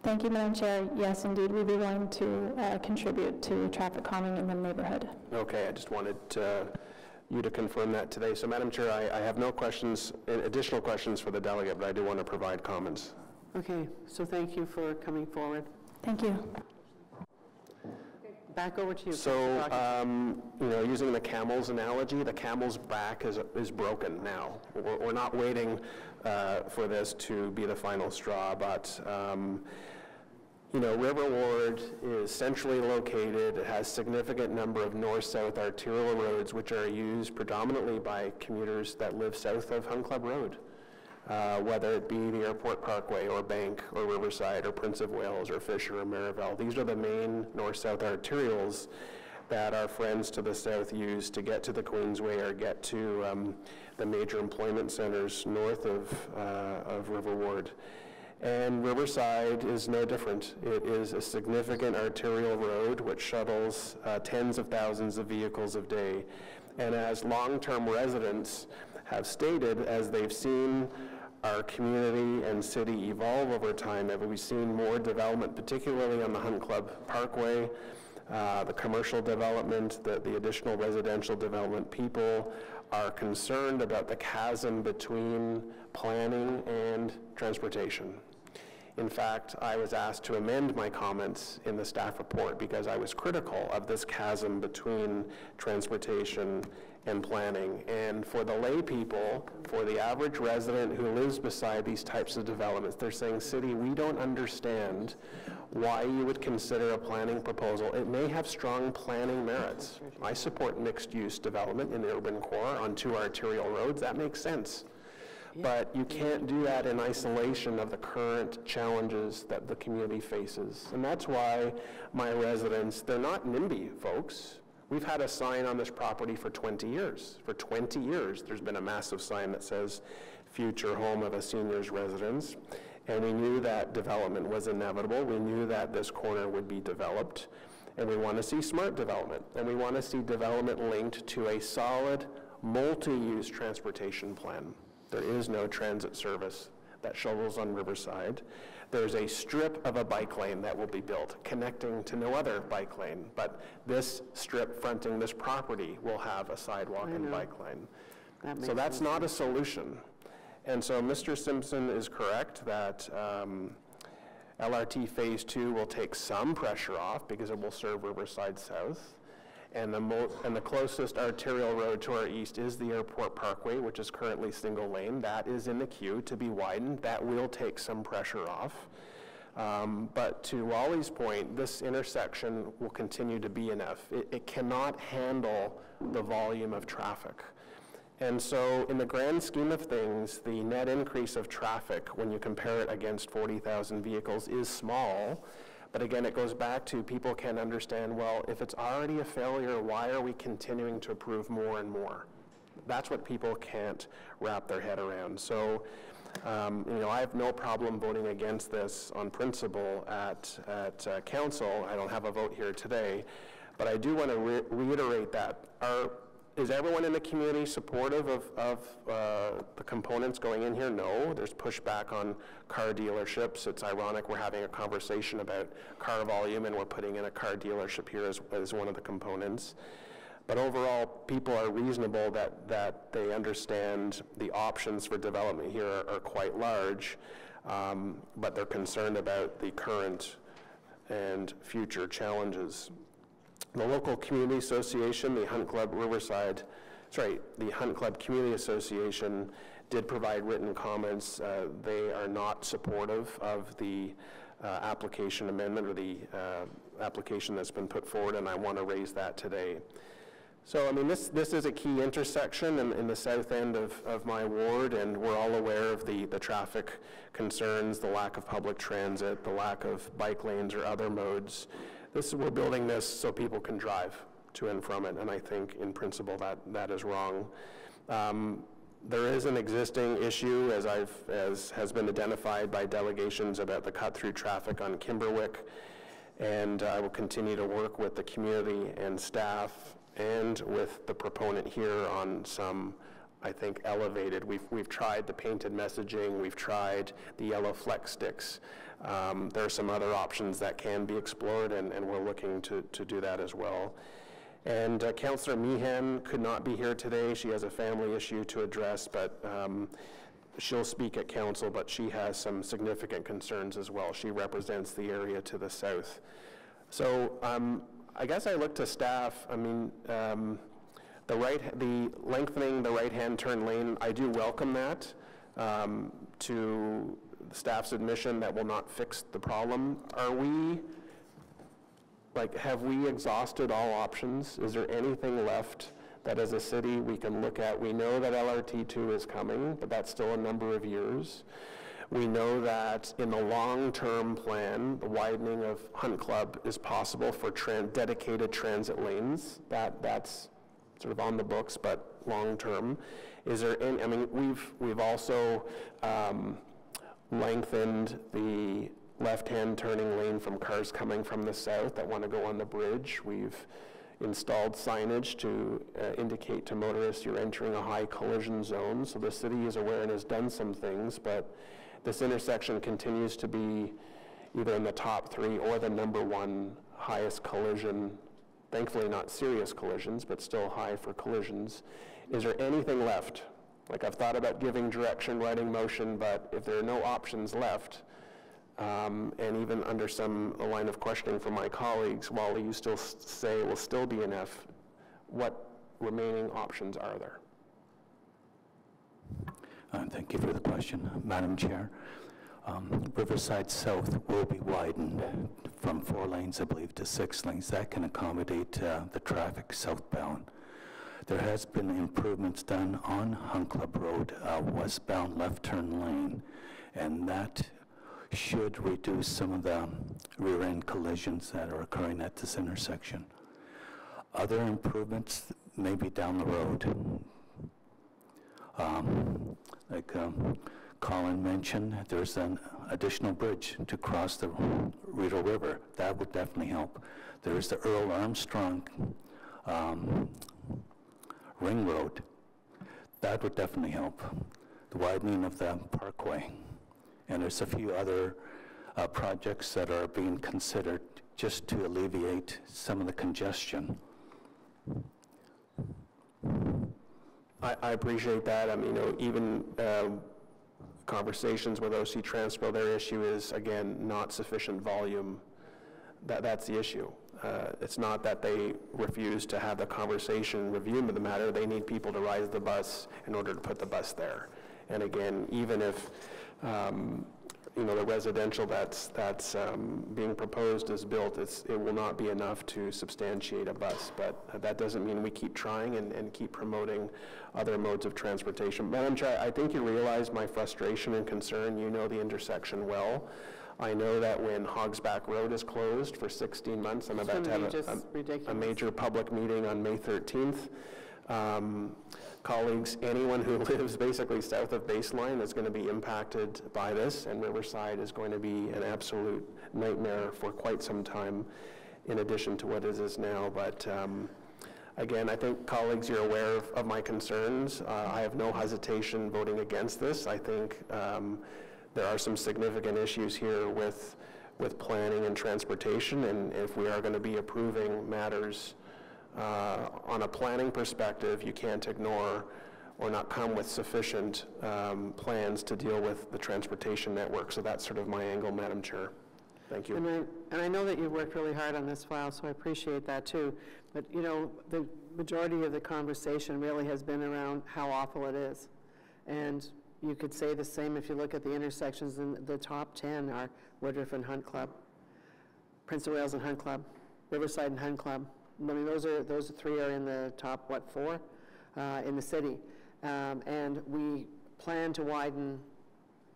Thank you, Madam Chair. Yes, indeed, we'd be willing to contribute to traffic calming in the neighborhood. Okay, I just wanted you to confirm that today. So, Madam Chair, I have no questions, additional questions for the delegate, but I do want to provide comments. Okay, so thank you for coming forward. Thank you. Back over to you. So, you know, using the camel's analogy, the camel's back is broken now. We're not waiting for this to be the final straw, but you know, River Ward is centrally located. It has significant number of north-south arterial roads, which are used predominantly by commuters that live south of Hunt Club Road. Whether it be the Airport Parkway or Bank or Riverside or Prince of Wales or Fisher or Marival. These are the main north-south arterials that our friends to the south use to get to the Queensway or get to the major employment centers north of River Ward. And Riverside is no different. It is a significant arterial road which shuttles tens of thousands of vehicles a day. And as long-term residents have stated, as they've seen our community and city evolve over time, have we seen more development, particularly on the Hunt Club Parkway, the commercial development, the additional residential development. People are concerned about the chasm between planning and transportation. In fact, I was asked to amend my comments in the staff report because I was critical of this chasm between transportation and planning. And for the lay people, for the average resident who lives beside these types of developments, they're saying, city, we don't understand why you would consider a planning proposal. It may have strong planning merits. I support mixed-use development in the urban core on 2 arterial roads. That makes sense. But you can't do that in isolation of the current challenges that the community faces. And that's why my residents, they're not NIMBY folks. We've had a sign on this property for 20 years. For 20 years, there's been a massive sign that says, future home of a senior's residence. And we knew that development was inevitable. We knew that this corner would be developed. And we want to see smart development. And we want to see development linked to a solid, multi-use transportation plan. There is no transit service that shovels on Riverside. There's a strip of a bike lane that will be built connecting to no other bike lane, but this strip fronting this property will have a sidewalk and bike lane. So that's not a solution. And so Mr. Simpson is correct that LRT Phase 2 will take some pressure off because it will serve Riverside South. And the closest arterial road to our east is the Airport Parkway, which is currently single lane. That is in the queue to be widened. That will take some pressure off. But to Wally's point, this intersection will continue to be enough. It cannot handle the volume of traffic. And so in the grand scheme of things, the net increase of traffic, when you compare it against 40,000 vehicles, is small. But again, it goes back to people can understand, well, if it's already a failure, why are we continuing to approve more and more? That's what people can't wrap their head around. So, I have no problem voting against this on principle at council. I don't have a vote here today, but I do want to reiterate that. Is everyone in the community supportive of the components going in here? No, there's pushback on car dealerships. It's ironic we're having a conversation about car volume and we're putting in a car dealership here as one of the components. But overall, people are reasonable that they understand the options for development here are quite large, but they're concerned about the current and future challenges. The local community association, the Hunt Club Community Association did provide written comments. They are not supportive of the application amendment or the application that's been put forward, and I want to raise that today. So, I mean, this is a key intersection in the south end of my ward, and we're all aware of the traffic concerns, the lack of public transit, the lack of bike lanes or other modes. We're building this so people can drive to and from it, and I think in principle that is wrong. There is an existing issue, as has been identified by delegations, about the cut-through traffic on Kimberwick, and I will continue to work with the community and staff and with the proponent here on some, I think, elevated. We've tried the painted messaging, we've tried the yellow flex sticks. There are some other options that can be explored, and we're looking to do that as well. And Councillor Meehan could not be here today. She has a family issue to address, but she'll speak at council, but she has some significant concerns as well. She represents the area to the south. So I guess I look to staff. I mean, the lengthening the right-hand turn lane, I do welcome that. To staff's admission, that will not fix the problem. Have we exhausted all options? Is there anything left that as a city we can look at? We know that LRT2 is coming, but that's still a number of years. We know that in the long-term plan, the widening of Hunt Club is possible for dedicated transit lanes. That's sort of on the books, but long-term. Is there any, I mean, we've also lengthened the left-hand turning lane from cars coming from the south that want to go on the bridge. We've installed signage to indicate to motorists you're entering a high collision zone. So the city is aware and has done some things, but this intersection continues to be either in the top 3 or the #1 highest collision. Thankfully not serious collisions, but still high for collisions. Is there anything left? Like, I've thought about giving direction, writing motion, but if there are no options left, And even under a line of questioning from my colleagues, while you still say it will still be an F, what remaining options are there? Thank you for the question, Madam Chair. Riverside South will be widened from 4 lanes, I believe, to 6 lanes. That can accommodate the traffic southbound. There has been improvements done on Hunt Club Road, westbound left turn lane, and that should reduce some of the rear-end collisions that are occurring at this intersection. Other improvements may be down the road. Like Colin mentioned, there's an additional bridge to cross the Rideau River. That would definitely help. There's the Earl Armstrong Ring Road. That would definitely help. The widening of the parkway. And there's a few other projects that are being considered just to alleviate some of the congestion. I appreciate that. I mean, even conversations with OC Transpo, their issue is, again, not sufficient volume. That's the issue. It's not that they refuse to have the conversation review the matter. They need people to ride the bus in order to put the bus there. And again, even if the residential that's being proposed is built, it will not be enough to substantiate a bus. But that doesn't mean we keep trying and keep promoting other modes of transportation. Madam Chair, I think you realize my frustration and concern. You know the intersection well. I know that when Hogsback Road is closed for 16 months, I'm about to have a major public meeting on May 13th. Colleagues, anyone who lives basically south of Baseline is going to be impacted by this, and Riverside is going to be an absolute nightmare for quite some time, in addition to what it is now. But again, I think, colleagues, you're aware of my concerns. I have no hesitation voting against this. I think there are some significant issues here with planning and transportation, and if we are going to be approving matters on a planning perspective, you can't ignore or not come with sufficient plans to deal with the transportation network. So that's sort of my angle, Madam Chair. Thank you. And I know that you worked really hard on this file, so I appreciate that too. But the majority of the conversation really has been around how awful it is. And you could say the same if you look at the intersections. In the top 10 are Woodruff and Hunt Club, Prince of Wales and Hunt Club, Riverside and Hunt Club. I mean, those 3 are in the top, 4 in the city. And we plan to widen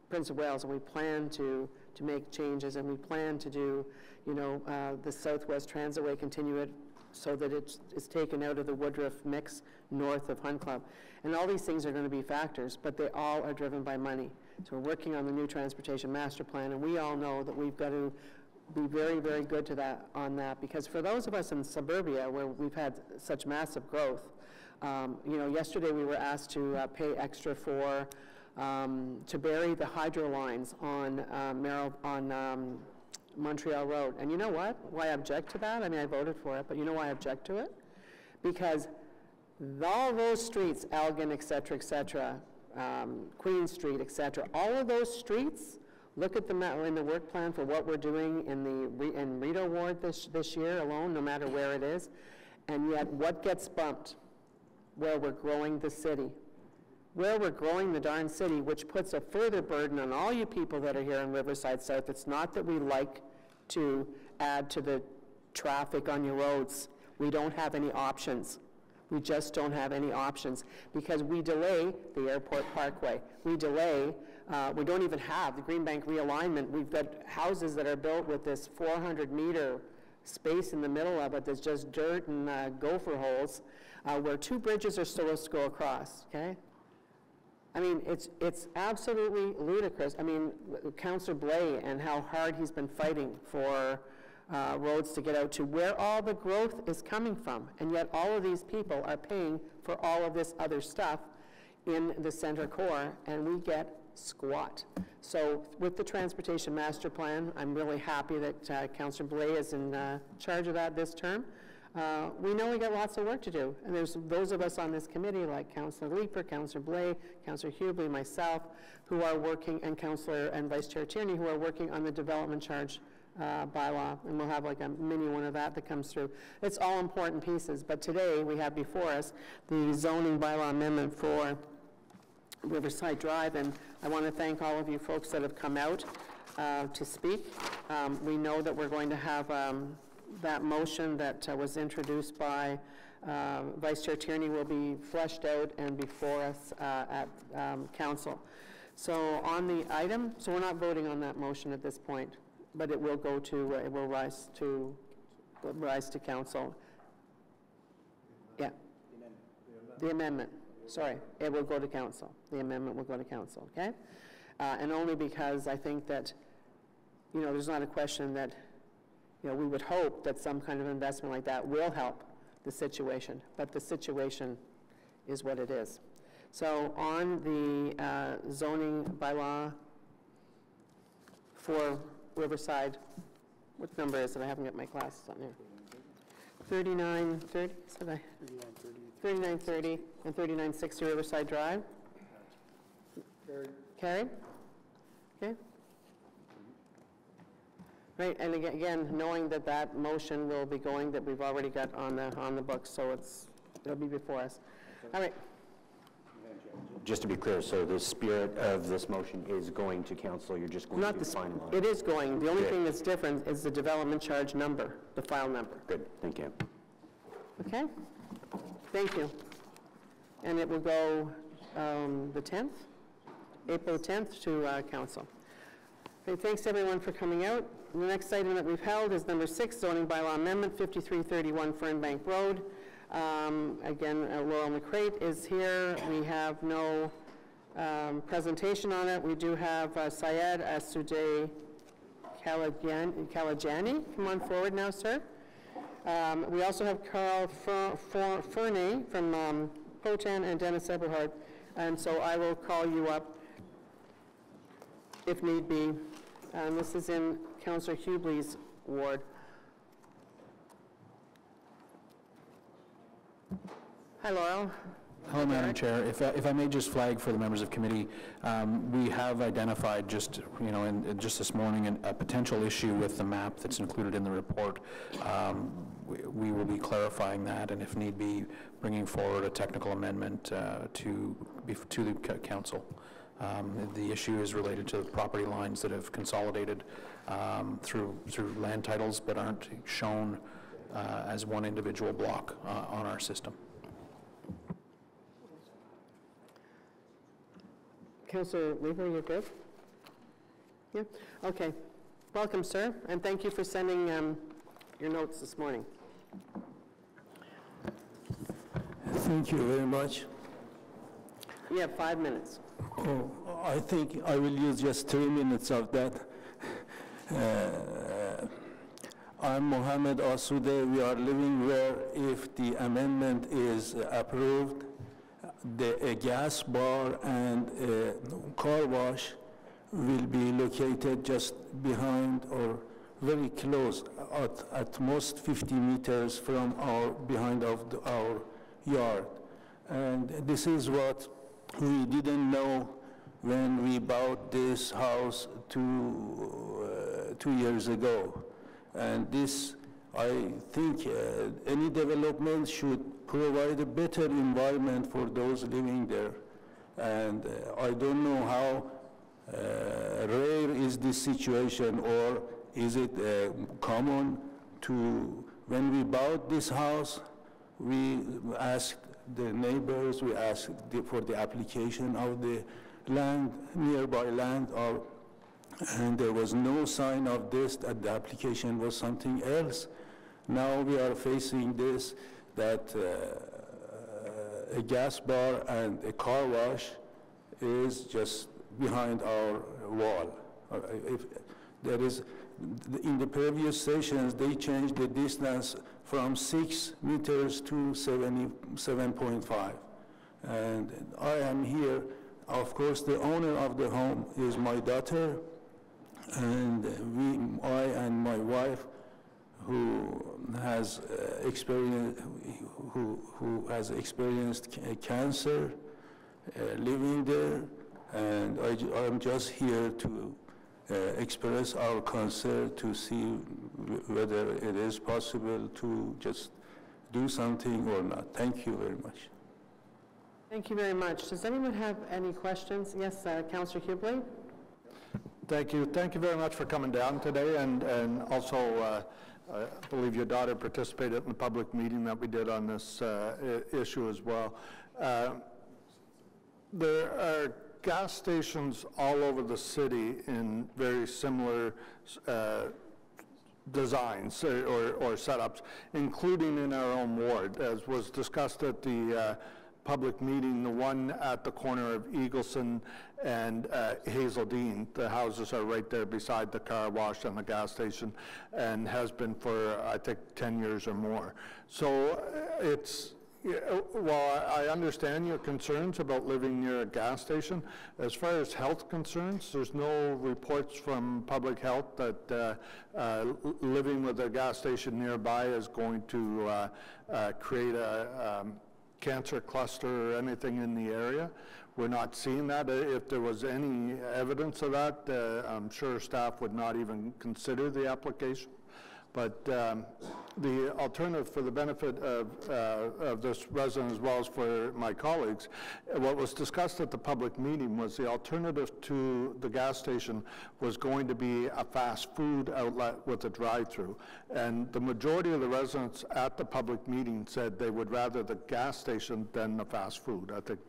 Prince of Wales, and we plan to make changes, and we plan to do, the Southwest Transitway, continue it so that it's taken out of the Woodruff mix north of Hunt Club. And all these things are going to be factors, but they all are driven by money. So we're working on the new transportation master plan, and we all know that we've got to be very, very good on that, because for those of us in suburbia where we've had such massive growth, yesterday we were asked to pay extra for to bury the hydro lines on Montreal Road. And you know what? Why I object to that? I mean, I voted for it, but you know why I object to it? Because all those streets, Elgin, et cetera, Queen Street, et cetera, all of those streets, look at in the work plan for what we're doing in Rideau Ward this year alone, no matter where it is, and yet what gets bumped? Where we're growing the city. Where we're growing the darn city, which puts a further burden on all you people that are here in Riverside South. It's not that we like to add to the traffic on your roads. We don't have any options. We just don't have any options because we delay the Airport Parkway. We delay, we don't even have the Greenbank realignment. We've got houses that are built with this 400-meter space in the middle of it that's just dirt and gopher holes where 2 bridges are supposed to go across, okay? I mean, it's absolutely ludicrous. I mean, Councillor Blais and how hard he's been fighting for roads to get out to where all the growth is coming from, and yet all of these people are paying for all of this other stuff in the center core, and we get squat. So with the Transportation Master Plan, I'm really happy that Councillor Blais is in charge of that this term. We know we got lots of work to do, and there's those of us on this committee, like Councillor Leeper, Councillor Blais, Councillor Hubley, myself, who are working, and Councillor and Vice Chair Tierney, who are working on the development charge bylaw, and we'll have like a mini one of that comes through. It's all important pieces, but today we have before us the zoning bylaw amendment for Riverside Drive, and I want to thank all of you folks that have come out to speak. We know that we're going to have that motion that was introduced by Vice Chair Tierney will be fleshed out and before us at council. So on the item, so we're not voting on that motion at this point, but it will go to, it will rise to council. Yeah. The amendment, sorry, it will go to council. The amendment will go to council, okay? And only because I think that, you know, there's not a question that, you know, we would hope that some kind of investment like that will help the situation, but the situation is what it is. So on the zoning bylaw for Riverside, what number is it? I haven't got my glasses on here. 3930, said I? 3930 and 3960 Riverside Drive. Carried? Okay. Right, and again, knowing that that motion will be going, that we've already got on the books, so it'll be before us. All right. Just to be clear, so the spirit of this motion is going to council, you're just going to finalize? It is going. The only thing that's different is the development charge number, the file number. Good, thank you. Okay? Thank you. And it will go the 10th, April 10th to council. Okay, thanks everyone for coming out. The next item that we've held is number 6, zoning bylaw amendment, 5331 Fernbank Road. Again, Laurel McCrate is here. We have no presentation on it. We do have Syed Asudeh Kalajani. Come on forward now, sir. We also have Carl Ferney from Potan and Dennis Eberhard. And so I will call you up if need be. This is in Councillor Hubley's ward. Hi, Laurel. Hello, Madam Chair. If I may just flag for the members of committee, we have identified just, you know, just this morning a potential issue with the map that's included in the report. We will be clarifying that, and if need be, bringing forward a technical amendment to the council. The issue is related to the property lines that have consolidated through land titles but aren't shown as one individual block on our system. Councillor Weaver, you're good? Yeah? Okay. Welcome, sir, and thank you for sending your notes this morning. Thank you very much. You have 5 minutes. Oh, I think I will use just 3 minutes of that. I'm Mohammed Asudeh. We are living where, if the amendment is approved, a gas bar and a car wash will be located just behind or very close, at most 50 meters from behind our yard. And this is what we didn't know when we bought this house 2 years ago. And this, I think, any development should provide a better environment for those living there. And I don't know how rare is this situation, or is it common to, when we bought this house, we asked the neighbors, we asked for the application of the land, nearby land, and there was no sign of this, that the application was something else. Now we are facing this, that a gas bar and a car wash is just behind our wall. If there is, in the previous sessions, they changed the distance from 6 meters to 7.5. And I am here. Of course, the owner of the home is my daughter, and I and my wife, who has experienced cancer, living there, and I'm just here to express our concern to see whether it is possible to just do something or not. Thank you very much. Thank you very much. Does anyone have any questions? Yes, Councillor Hubley? Thank you. Thank you very much for coming down today, and also I believe your daughter participated in the public meeting that we did on this issue as well. There are gas stations all over the city in very similar designs or setups, including in our own ward, as was discussed at the public meeting, the one at the corner of Eagleson and Hazeldean. The houses are right there beside the car wash and the gas station, and has been for, I think, 10 years or more. So it's, while I understand your concerns about living near a gas station, as far as health concerns, there's no reports from public health that living with a gas station nearby is going to create a cancer cluster or anything in the area. We're not seeing that. If there was any evidence of that, I'm sure staff would not even consider the application. But the alternative, for the benefit of this resident as well as for my colleagues, what was discussed at the public meeting was the alternative to the gas station was going to be a fast food outlet with a drive-through. And the majority of the residents at the public meeting said they would rather the gas station than the fast food. I think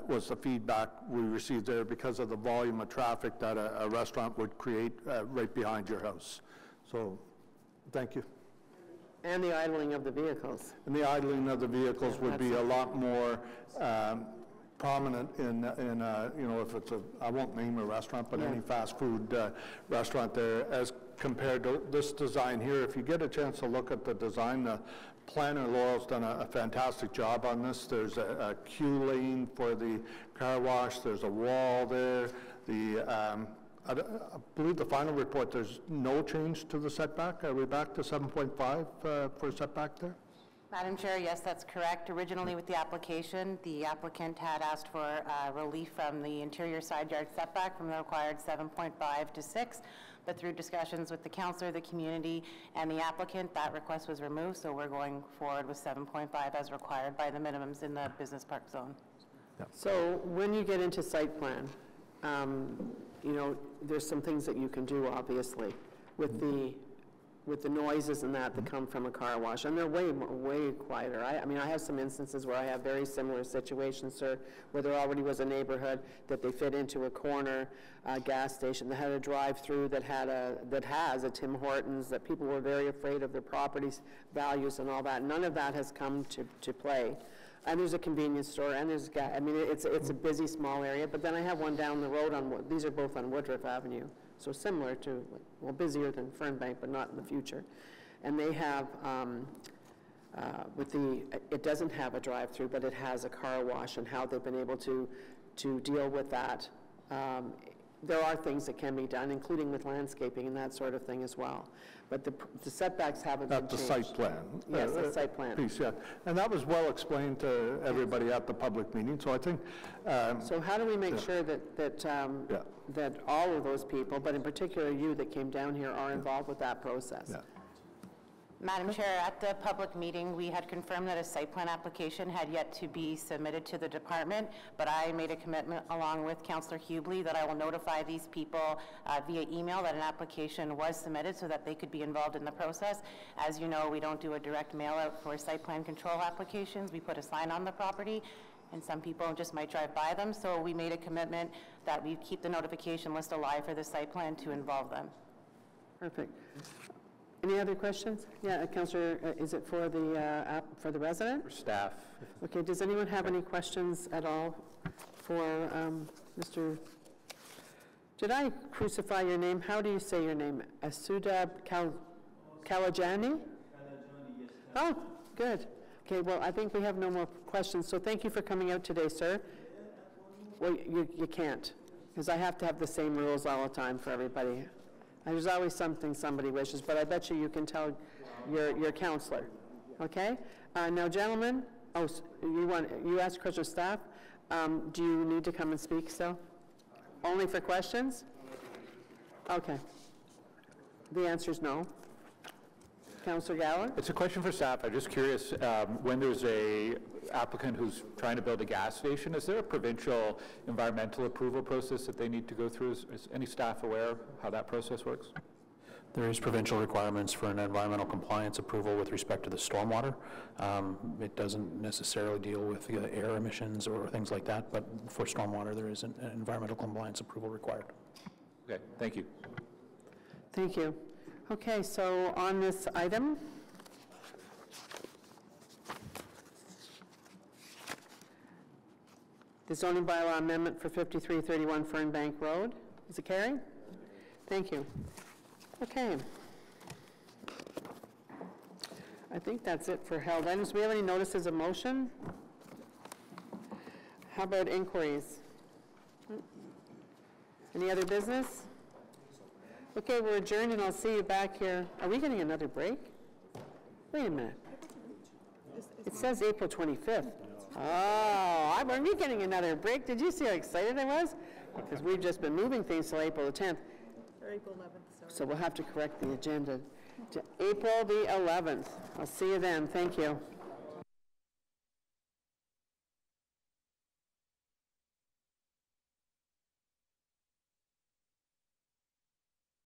was the feedback we received there because of the volume of traffic that a restaurant would create right behind your house. So, thank you. And the idling of the vehicles. And the idling of the vehicles would be a lot more prominent in you know, if it's a, I won't name a restaurant, but any fast food restaurant there, as compared to this design here. If you get a chance to look at the design, the planner Laurel's done a fantastic job on this. There's a queue lane for the car wash. There's a wall there. I believe the final report, there's no change to the setback. Are we back to 7.5 for setback there? Madam Chair, yes, that's correct. Originally with the application, the applicant had asked for relief from the interior side yard setback from the required 7.5 to 6, but through discussions with the councillor, the community, and the applicant, that request was removed, so we're going forward with 7.5 as required by the minimums in the business park zone. So when you get into site plan, you know, there's some things that you can do, obviously, with the noises and that come from a car wash, and they're way quieter. I mean, I have some instances where I have very similar situations, sir, where there already was a neighborhood that they fit into a corner gas station that had a drive-through that has a Tim Hortons, that people were very afraid of their property's values and all that. None of that has come to play. And there's a convenience store, and there's gas. I mean, it's a busy, small area. But then I have one down the road on, these are both on Woodruff Avenue, so similar to, well, busier than Fernbank, but not in the future. And they have, it doesn't have a drive-through, but it has a car wash, and how they've been able to deal with that. There are things that can be done, including with landscaping and that sort of thing as well. But the setbacks haven't been changed. At the site plan. Yes, the site plan. Piece, yeah. And that was well explained to everybody at the public meeting, so I think... so how do we make sure that all of those people, but in particular you that came down here, are involved with that process? Yeah. Madam Chair, at the public meeting, we had confirmed that a site plan application had yet to be submitted to the department, but I made a commitment along with Councillor Hubley that I will notify these people via email that an application was submitted so that they could be involved in the process. As you know, we don't do a direct mail out for site plan control applications. We put a sign on the property, and some people just might drive by them, so we made a commitment that we keep the notification list alive for the site plan to involve them. Perfect. Any other questions? Yeah, Councillor, is it for the resident? For staff. Okay, does anyone have any questions at all for Mr. Did I crucify your name? How do you say your name? Asudab Kalajani? Oh, good. Okay, well, I think we have no more questions, so thank you for coming out today, sir. Well, you can't, because I have to have the same rules all the time for everybody. There's always something somebody wishes, but I bet you can tell your counselor, okay? Now, gentlemen, you asked a question of staff. Do you need to come and speak still? Only for questions? Okay. The answer is no. Councillor Gower? It's a question for staff. I'm just curious, when there's a applicant who's trying to build a gas station, is there a provincial environmental approval process that they need to go through? Is any staff aware how that process works? There is provincial requirements for an environmental compliance approval with respect to the stormwater. It doesn't necessarily deal with air emissions or things like that, but for stormwater, there is an environmental compliance approval required. Okay, thank you. Thank you. Okay, so on this item, the zoning bylaw amendment for 5331 Fernbank Road. Is it carried? Thank you. Okay. I think that's it for held items. Do we have any notices of motion? How about inquiries? Any other business? Okay, we're adjourned, and I'll see you back here. Are we getting another break? Wait a minute. It says April 25th. Oh, are we getting another break? Did you see how excited I was? Because we've just been moving things till April the 10th. Or April 11th, sorry. So we'll have to correct the agenda to April the 11th. I'll see you then. Thank you.